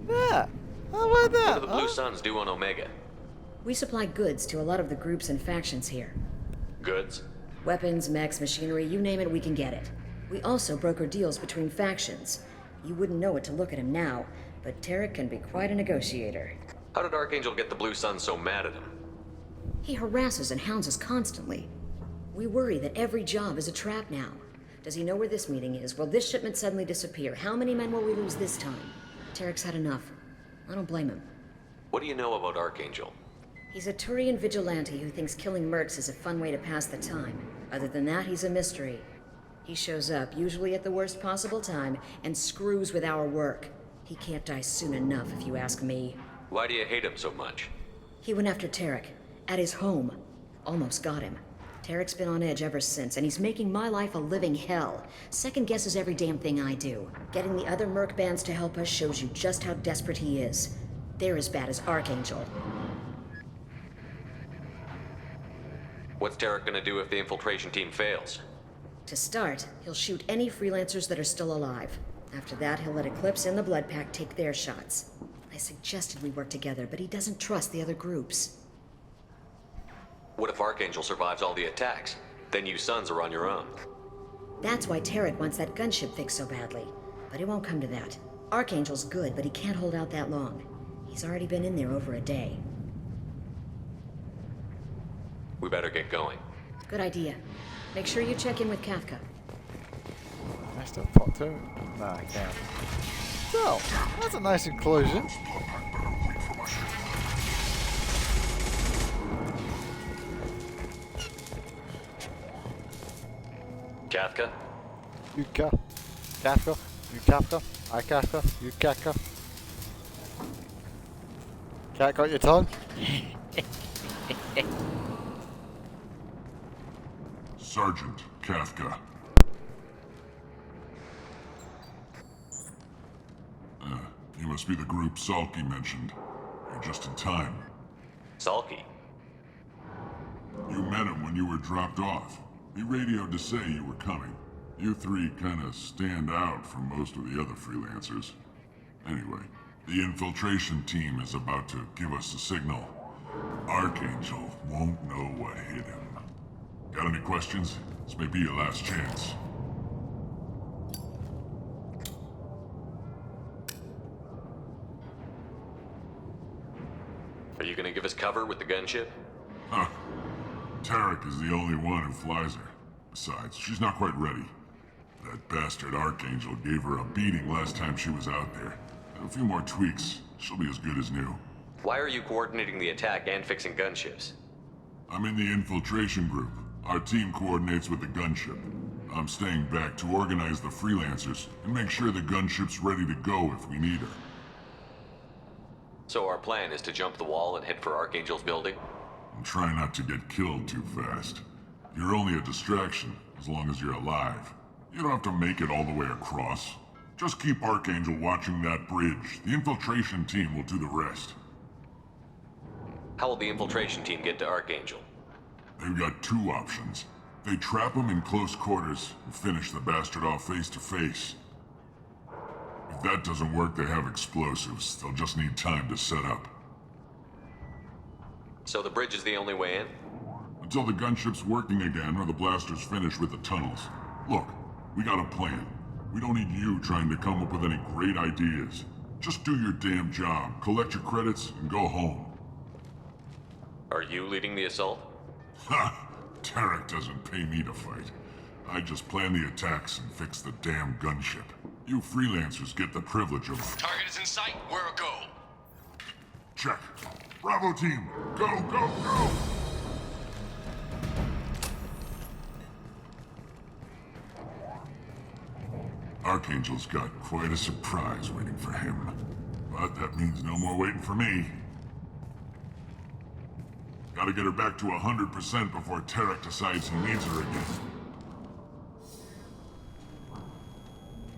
Yeah, how about that? What do the Blue Suns do on Omega? We supply goods to a lot of the groups and factions here. Goods? Weapons, mechs, machinery, you name it, we can get it. We also broker deals between factions. You wouldn't know it to look at him now, but Tarek can be quite a negotiator. How did Archangel get the Blue Suns so mad at him? He harasses and hounds us constantly. We worry that every job is a trap now. Does he know where this meeting is? Will this shipment suddenly disappear? How many men will we lose this time? Tarek's had enough. I don't blame him. What do you know about Archangel? He's a Turian vigilante who thinks killing mercs is a fun way to pass the time. Other than that, he's a mystery. He shows up, usually at the worst possible time, and screws with our work. He can't die soon enough, if you ask me. Why do you hate him so much? He went after Tarek, at his home. Almost got him. Tarek's been on edge ever since, and he's making my life a living hell. Second guesses every damn thing I do. Getting the other merc bands to help us shows you just how desperate he is. They're as bad as Archangel. What's Tarek gonna do if the infiltration team fails? To start, he'll shoot any freelancers that are still alive. After that, he'll let Eclipse and the Blood Pack take their shots. I suggested we work together, but he doesn't trust the other groups. What if Archangel survives all the attacks? Then you Suns are on your own. That's why Tarek wants that gunship fixed so badly. But it won't come to that. Archangel's good, but he can't hold out that long. He's already been in there over a day. We better get going. Good idea. Make sure you check in with Kafka. Can I still talk to him? Nah, I can't. So, that's a nice conclusion. Kafka? You Kafka? You Kafka? I Kafka? You Kafka? Cat got your tongue? Sergeant Kafka. You must be the group Salky mentioned. You're just in time. Salky? You met him when you were dropped off. He radioed to say you were coming. You three kinda stand out from most of the other freelancers. Anyway, the infiltration team is about to give us a signal. Archangel won't know what hit him. Got any questions? This may be your last chance. Are you gonna give us cover with the gunship? Huh. Tarek is the only one who flies her. Besides, she's not quite ready. That bastard Archangel gave her a beating last time she was out there. A few more tweaks, she'll be as good as new. Why are you coordinating the attack and fixing gunships? I'm in the infiltration group. Our team coordinates with the gunship. I'm staying back to organize the freelancers and make sure the gunship's ready to go if we need her. So our plan is to jump the wall and head for Archangel's building? And try not to get killed too fast. You're only a distraction, as long as you're alive. You don't have to make it all the way across. Just keep Archangel watching that bridge. The infiltration team will do the rest. How will the infiltration team get to Archangel? They've got two options. They trap him in close quarters and finish the bastard off face to face. If that doesn't work, they have explosives. They'll just need time to set up. So the bridge is the only way in? Until the gunship's working again or the blasters finish with the tunnels. Look, we got a plan. We don't need you trying to come up with any great ideas. Just do your damn job, collect your credits, and go home. Are you leading the assault? Ha! Tarek doesn't pay me to fight. I just plan the attacks and fix the damn gunship. You freelancers get the privilege of... Target is in sight. Where a go? Check. Bravo team, go, go, go! Archangel's got quite a surprise waiting for him. But that means no more waiting for me. Gotta get her back to 100% before Tarek decides he needs her again.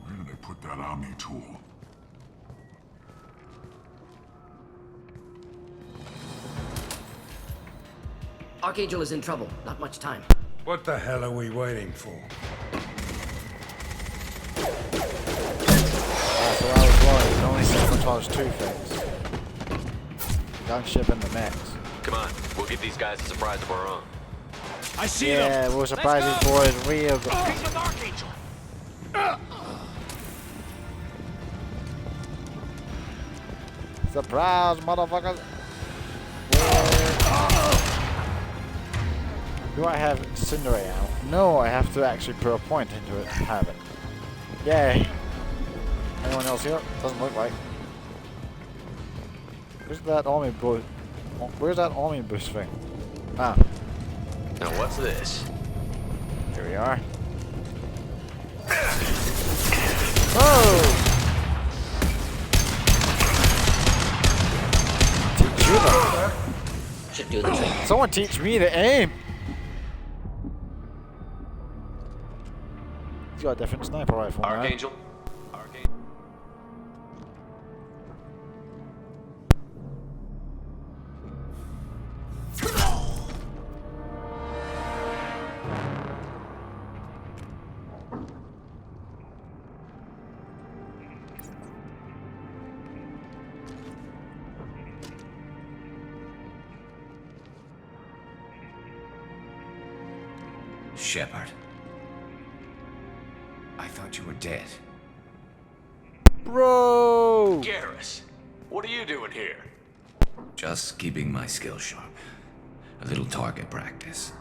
Where did I put that Omni tool? Archangel is in trouble. Not much time. What the hell are we waiting for? So I was wrong. You can only sabotage two things. Gunship and the mechs. Come on, we'll give these guys a surprise of our own. I see them. Yeah, we'll surprise these boys real good. With Archangel. Surprise, motherfuckers! Do I have Incinerate out? No, I have to actually put a point into it to have it. Yay! Anyone else here? Doesn't look like. Where's that army boost? Where's that army boost thing? Ah. Now what's this? Here we are. Oh! Teach you the... Should do the trick. Someone teach me to aim! He's got a different sniper rifle now. Archangel? Shepard. I thought you were dead. Bro! Garrus, what are you doing here? Just keeping my skill sharp. A little target practice.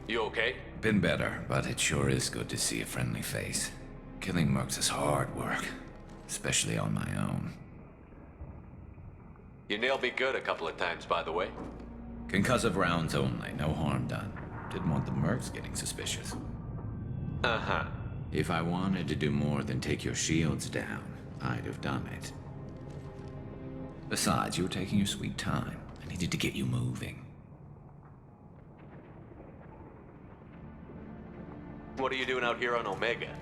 You okay? Been better, but it sure is good to see a friendly face. Killing mercs is hard work, especially on my own. You nailed me good a couple of times, by the way. Concussive rounds only, no harm done. Didn't want the mercs getting suspicious. Uh-huh. If I wanted to do more than take your shields down, I'd have done it. Besides, you were taking your sweet time. I needed to get you moving. What are you doing out here on Omega?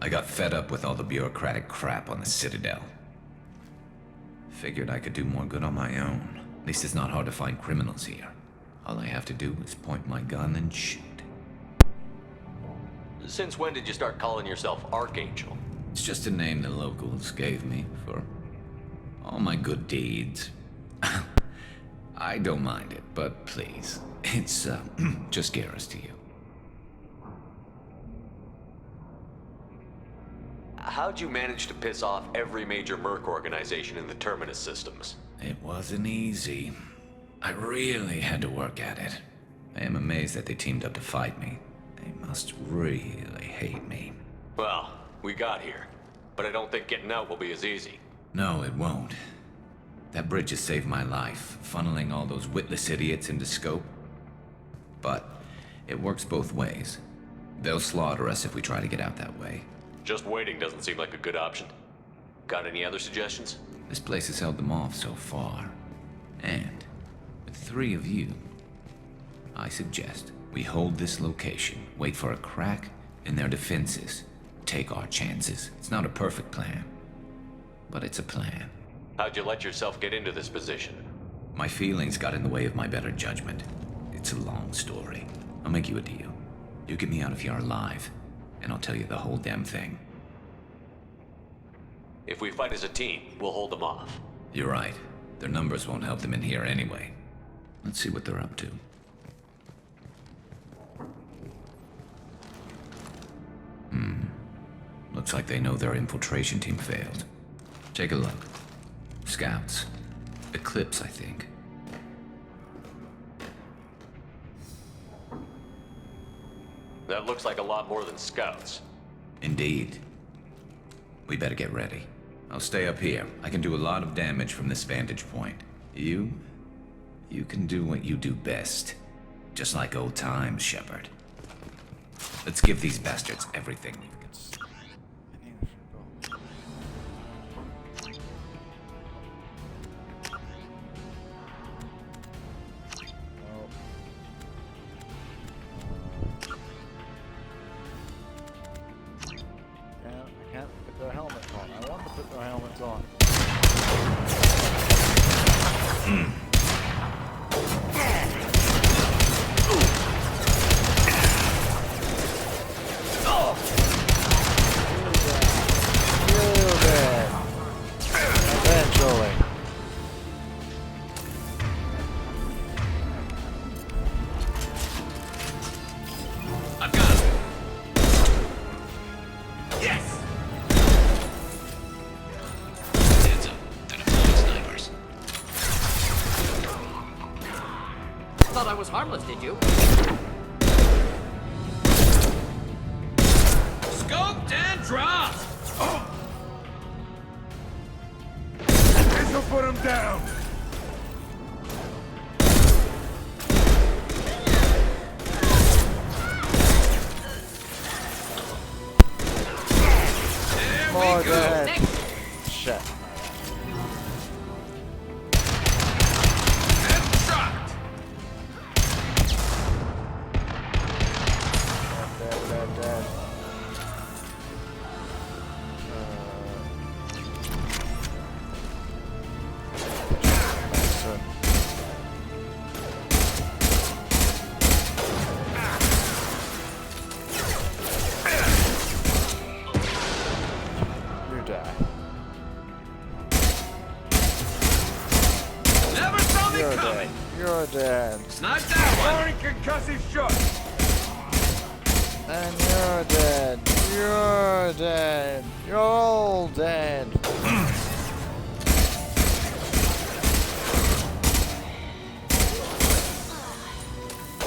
I got fed up with all the bureaucratic crap on the Citadel. Figured I could do more good on my own. At least it's not hard to find criminals here. All I have to do is point my gun and shoot. Since when did you start calling yourself Archangel? It's just a name the locals gave me for all my good deeds. I don't mind it, but please, it's just Garrus to you. How'd you manage to piss off every major merc organization in the Terminus systems? It wasn't easy. I really had to work at it. I am amazed that they teamed up to fight me. They must really hate me. Well, we got here, but I don't think getting out will be as easy. No, it won't. That bridge has saved my life, funneling all those witless idiots into scope. but it works both ways. They'll slaughter us if we try to get out that way. Just waiting doesn't seem like a good option. Got any other suggestions? This place has held them off so far. And with 3 of you, I suggest we hold this location, wait for a crack in their defenses, take our chances. It's not a perfect plan, but it's a plan. How'd you let yourself get into this position? My feelings got in the way of my better judgment. It's a long story. I'll make you a deal. You get me out of here alive, and I'll tell you the whole damn thing. If we fight as a team, we'll hold them off. You're right. Their numbers won't help them in here anyway. Let's see what they're up to. Looks like they know their infiltration team failed. Take a look. Scouts. Eclipse, I think. That looks like a lot more than scouts. Indeed. We better get ready. I'll stay up here. I can do a lot of damage from this vantage point. You can do what you do best. Just like old times, Shepard. Let's give these bastards everything we've got. I can't put their helmets on. I want to put their helmets on. Eventually. I've got him. Yes. Hands up. They're deploying snipers. Thought I was harmless, did you? Scoped and dropped! This'll put him down! More dead. Shit. Dead. You die. Never saw me You're coming! dead. You're dead. Snipe that one! Foreign concussive shot! And you're dead. You're dead. You're all dead.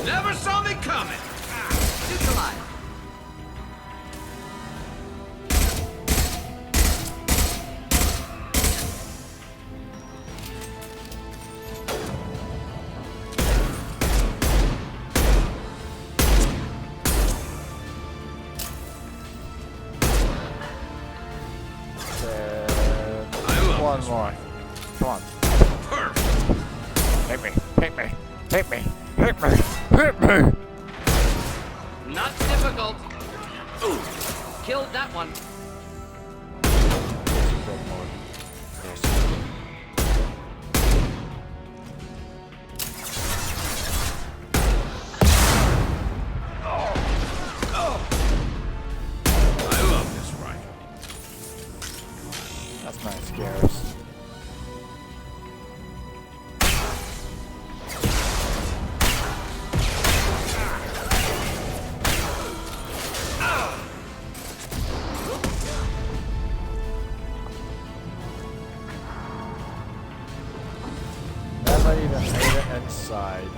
Never saw me coming! Shoot alive. One more. Come on. Hit me. Hit me. Hit me. Hit me. Hit me. Not difficult. Ooh, killed that one. I love this rifle. That's nice, Garrus. Never even made it inside.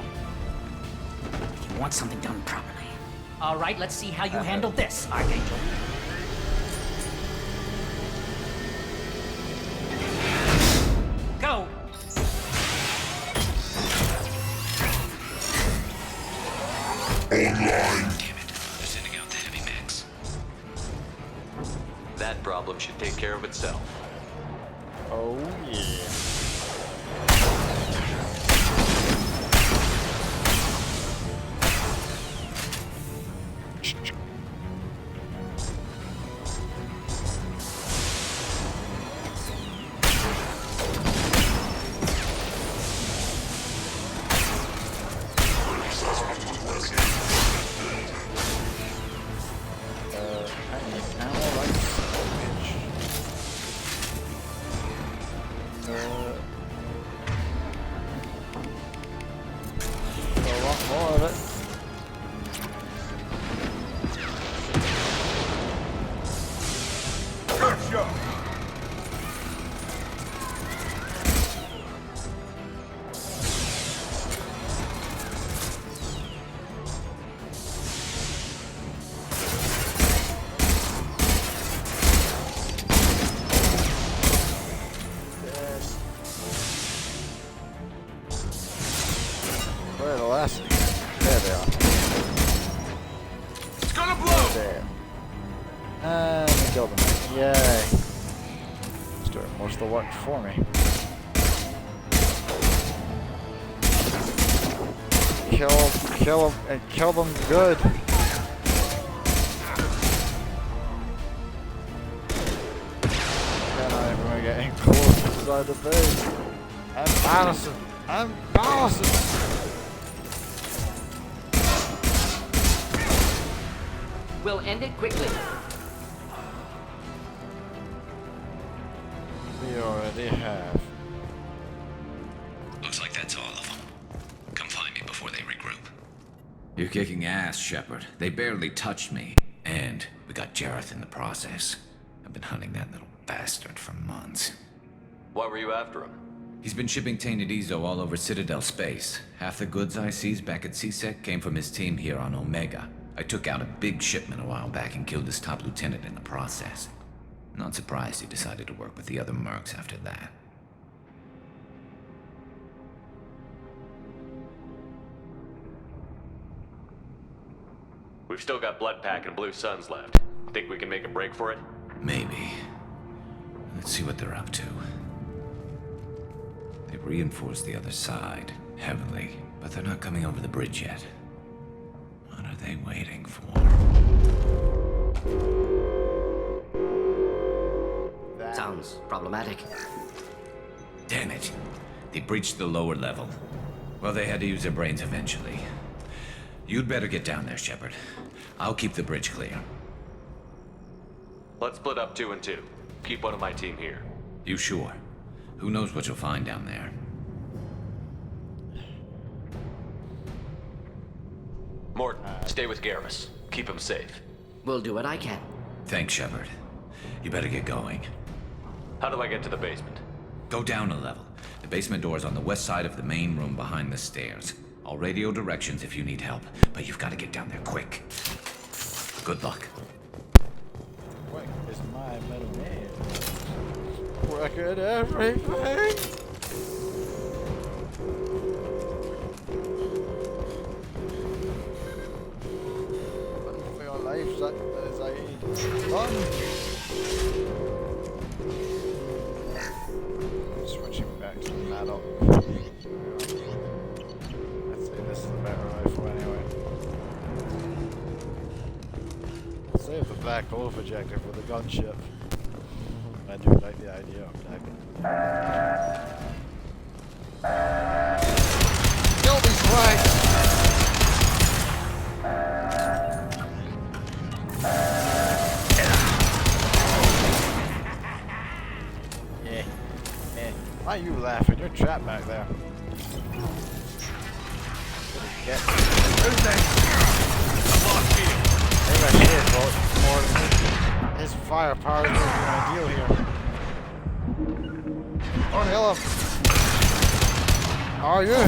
You want something done properly. All right, let's see how you handle this, Archangel. Go! online. Damn it. They're sending out the heavy mechs. That problem should take care of itself. Oh yeah. Where are the last? There they are. It's gonna blow! There. And we killed them. Yay. It's doing most of the work for me. Kill them, and kill them good. Can I even get in close inside the base? I'm balancing. I'm balancing. We'll end it quickly. We already have. Looks like that's all of them. Come find me before they regroup. You're kicking ass, Shepard. They barely touched me. And we got Jareth in the process. I've been hunting that little bastard for months. Why were you after him? He's been shipping tainted Ezo all over Citadel space. Half the goods I seized back at CSEC came from his team here on Omega. I took out a big shipment a while back and killed his top lieutenant in the process. Not surprised he decided to work with the other mercs after that. We've still got Bloodpack and Blue Suns left. Think we can make a break for it? Maybe. Let's see what they're up to. They've reinforced the other side, heavily, but they're not coming over the bridge yet. What are they waiting for? Sounds problematic. Damn it. They breached the lower level. Well, they had to use their brains eventually. You'd better get down there, Shepard. I'll keep the bridge clear. Let's split up 2 and 2. Keep one of my team here. You sure? Who knows what you'll find down there? Morton, stay with Garrus. Keep him safe. We'll do what I can. Thanks, Shepard. You better get going. How do I get to the basement? Go down a level. The basement door's on the west side of the main room behind the stairs. I'll radio directions if you need help, but you've got to get down there quick. Good luck. Quick is my middle name. Quick at everything. Run for your life, Zaid. Run! Switching back to the metal. I'd say this is the better rifle anyway. Save the black hole projector for the gunship. I do like the idea of that. Kill these flags! Yeah. Why are you laughing? You're trapped back there. Get. Maybe I should vote more than his firepower is ideal here. Oh, kill him! How are you?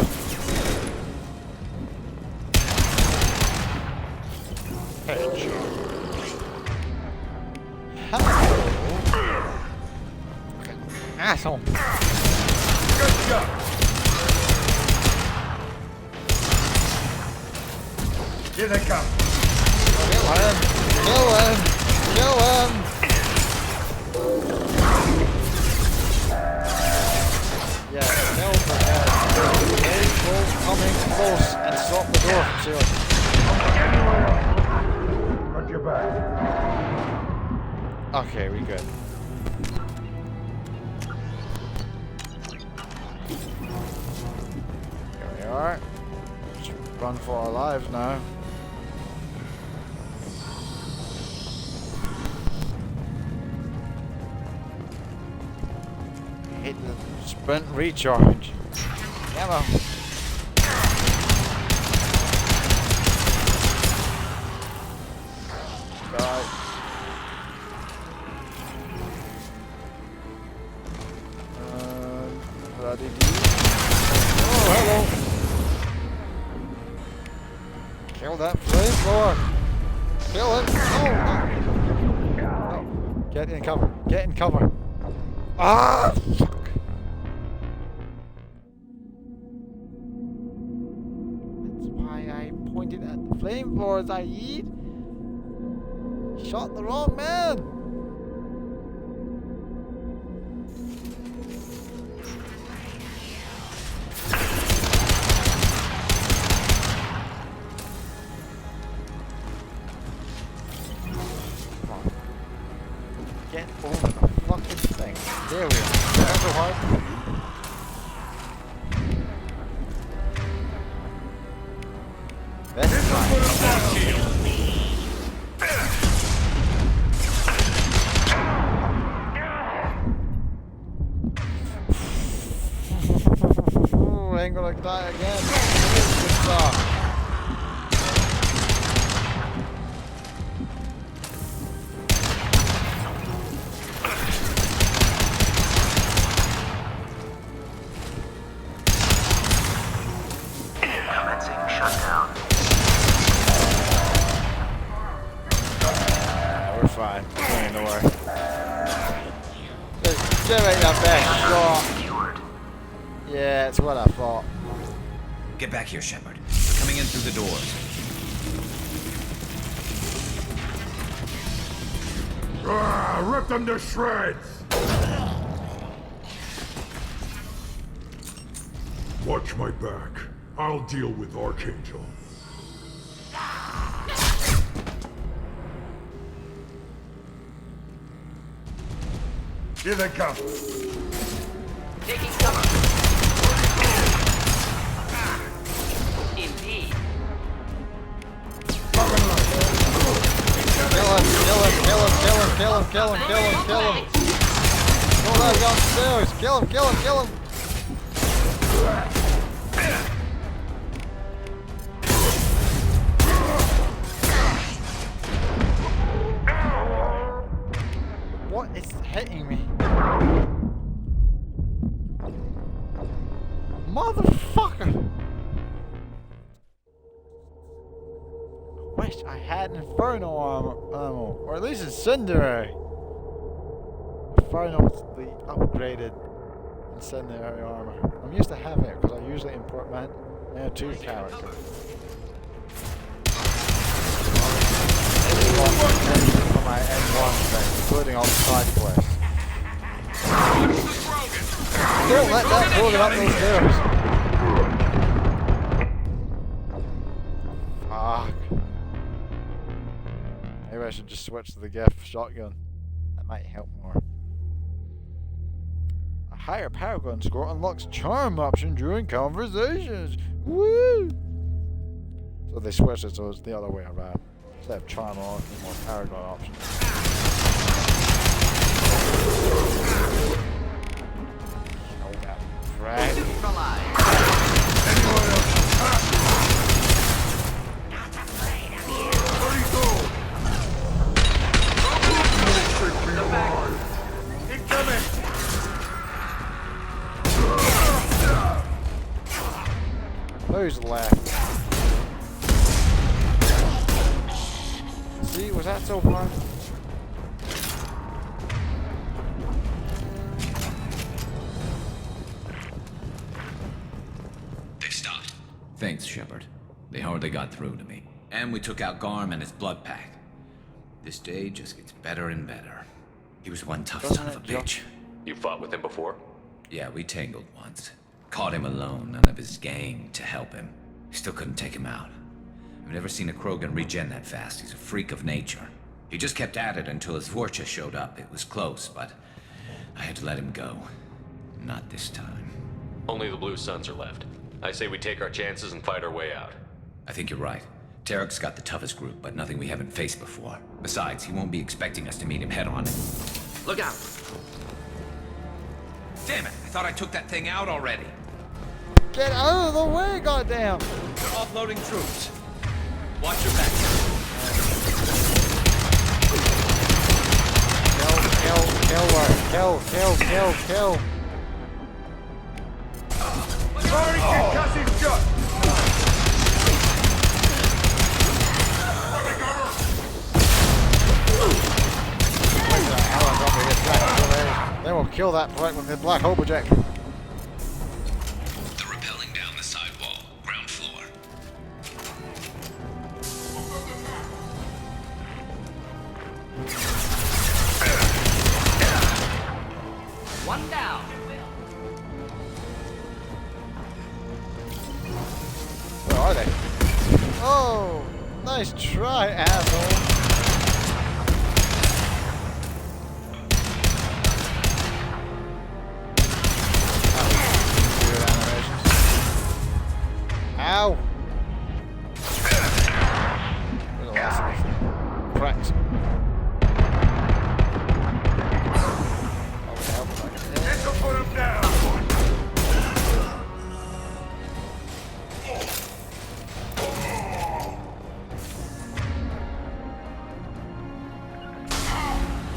Headshot. Hello. Asshole. Good job. Here they come. Kill him! Kill him! Kill him! Yeah, kill the guy. Those coming close and stop the door from sealing. Got your back. Okay, we good. Here we are. Let's run for our lives now. Hit the sprint recharge. Ammo. Die. Bloody D. Oh, hello. Kill that flamethrower. Kill him. No. Get in cover. Get in cover. Ah! Fuck. That's why I pointed at the flamethrowers I eat. Shot the wrong man. Come on. Get over the fucking thing. There we are. That's so hard. This is I ain't gonna die again. Good stuff. Commencing shutdown. We're fine. We ain't in the way. Just give it your best shot. Yeah, it's what I thought. Get back here, Shepard. We're coming in through the doors. Rip them to shreds! Watch my back. I'll deal with Archangel. Here they come. Taking cover. Indeed. Kill him, kill him, kill him, kill him, kill him, kill him, kill him, kill him. Don't let him downstairs. Kill him, kill him, kill him. What is hitting me? Motherfucker! I wish I had Inferno ammo, or at least Incendiary. Inferno's the upgraded Incendiary armor. I'm used to having it because I usually import my 2 characters. For my N1 thing, including all the side quests. Don't let that Krogan up those stairs. Fuck. Maybe I should just switch to the GIF shotgun. That might help more. A higher power gun score unlocks charm option during conversations. Woo! So they switched it so it's the other way around. Instead of charm unlocking more power gun options. Right. Who's left? See, was that so hard? They stopped. Thanks, Shepard. They hardly got through to me. And we took out Garm and his blood pack. This day just gets better and better. He was one tough son of a bitch. You fought with him before? Yeah, we tangled once. Caught him alone, none of his gang to help him. Still couldn't take him out. I've never seen a Krogan regen that fast. He's a freak of nature. He just kept at it until his Vorcha showed up. It was close, but I had to let him go. Not this time. Only the Blue Suns are left. I say we take our chances and fight our way out. I think you're right. Tarek's got the toughest group, but nothing we haven't faced before. Besides, he won't be expecting us to meet him head-on. Look out! Damn it! I thought I took that thing out already. Get out of the way, goddamn! They're offloading troops. Watch your back. Kill. Already concussive shot! Then we'll kill that black with the black hobojack. They're rappelling down the side wall, ground floor. One down. Where are they? Oh, nice try, asshole. Ow! There's a lot of cracks. This'll put him down!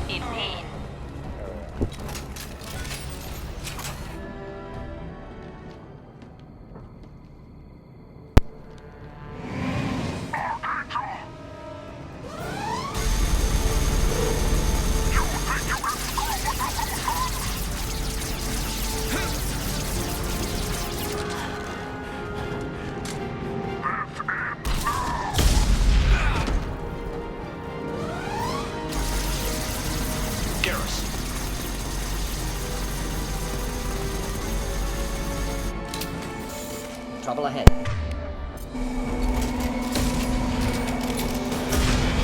Indeed. Trouble ahead.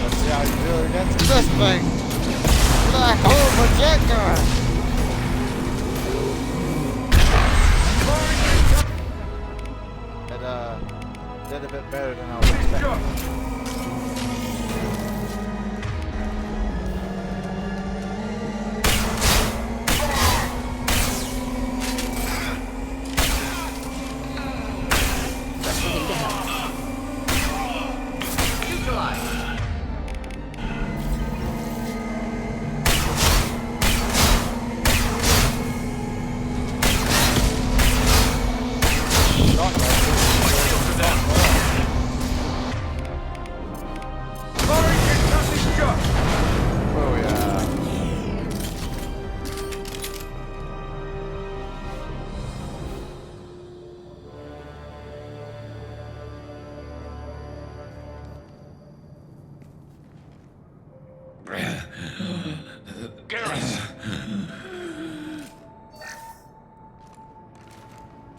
Let's see how you do against this thing. Black hole projector. It did a bit better than I was expecting.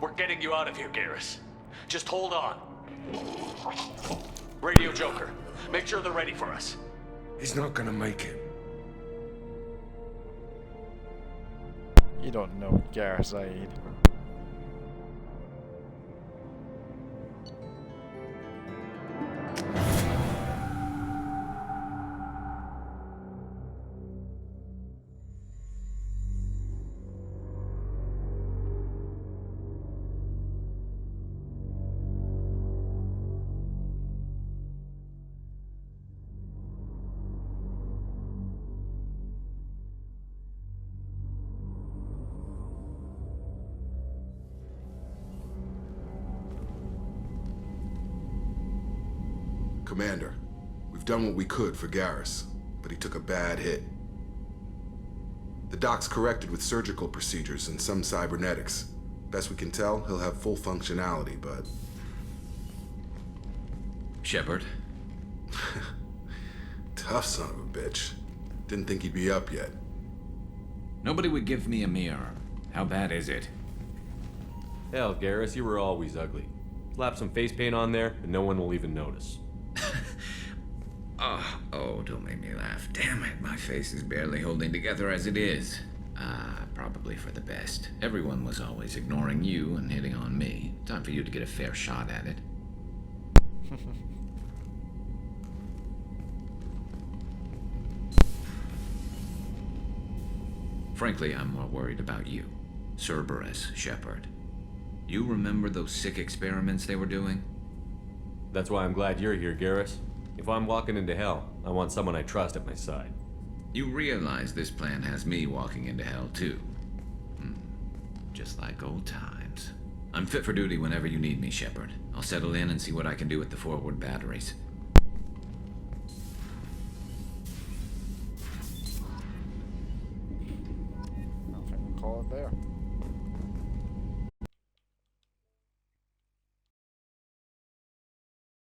We're getting you out of here, Garrus. Just hold on. Radio Joker, make sure they're ready for us. He's not gonna make it. You don't know Garrus Aid. Commander, we've done what we could for Garrus, but he took a bad hit. The doc's corrected with surgical procedures and some cybernetics. Best we can tell, he'll have full functionality, but... Shepard, Tough son of a bitch. Didn't think he'd be up yet. Nobody would give me a mirror. How bad is it? Hell, Garrus, you were always ugly. Slap some face paint on there, and no one will even notice. Oh, don't make me laugh. Damn it, my face is barely holding together as it is. Probably for the best. Everyone was always ignoring you and hitting on me. Time for you to get a fair shot at it. Frankly, I'm more worried about you. Cerberus, Shepard. You remember those sick experiments they were doing? That's why I'm glad you're here, Garrus. If I'm walking into hell, I want someone I trust at my side. You realize this plan has me walking into hell, too. Just like old times. I'm fit for duty whenever you need me, Shepard. I'll settle in and see what I can do with the forward batteries. I think we'll call it there.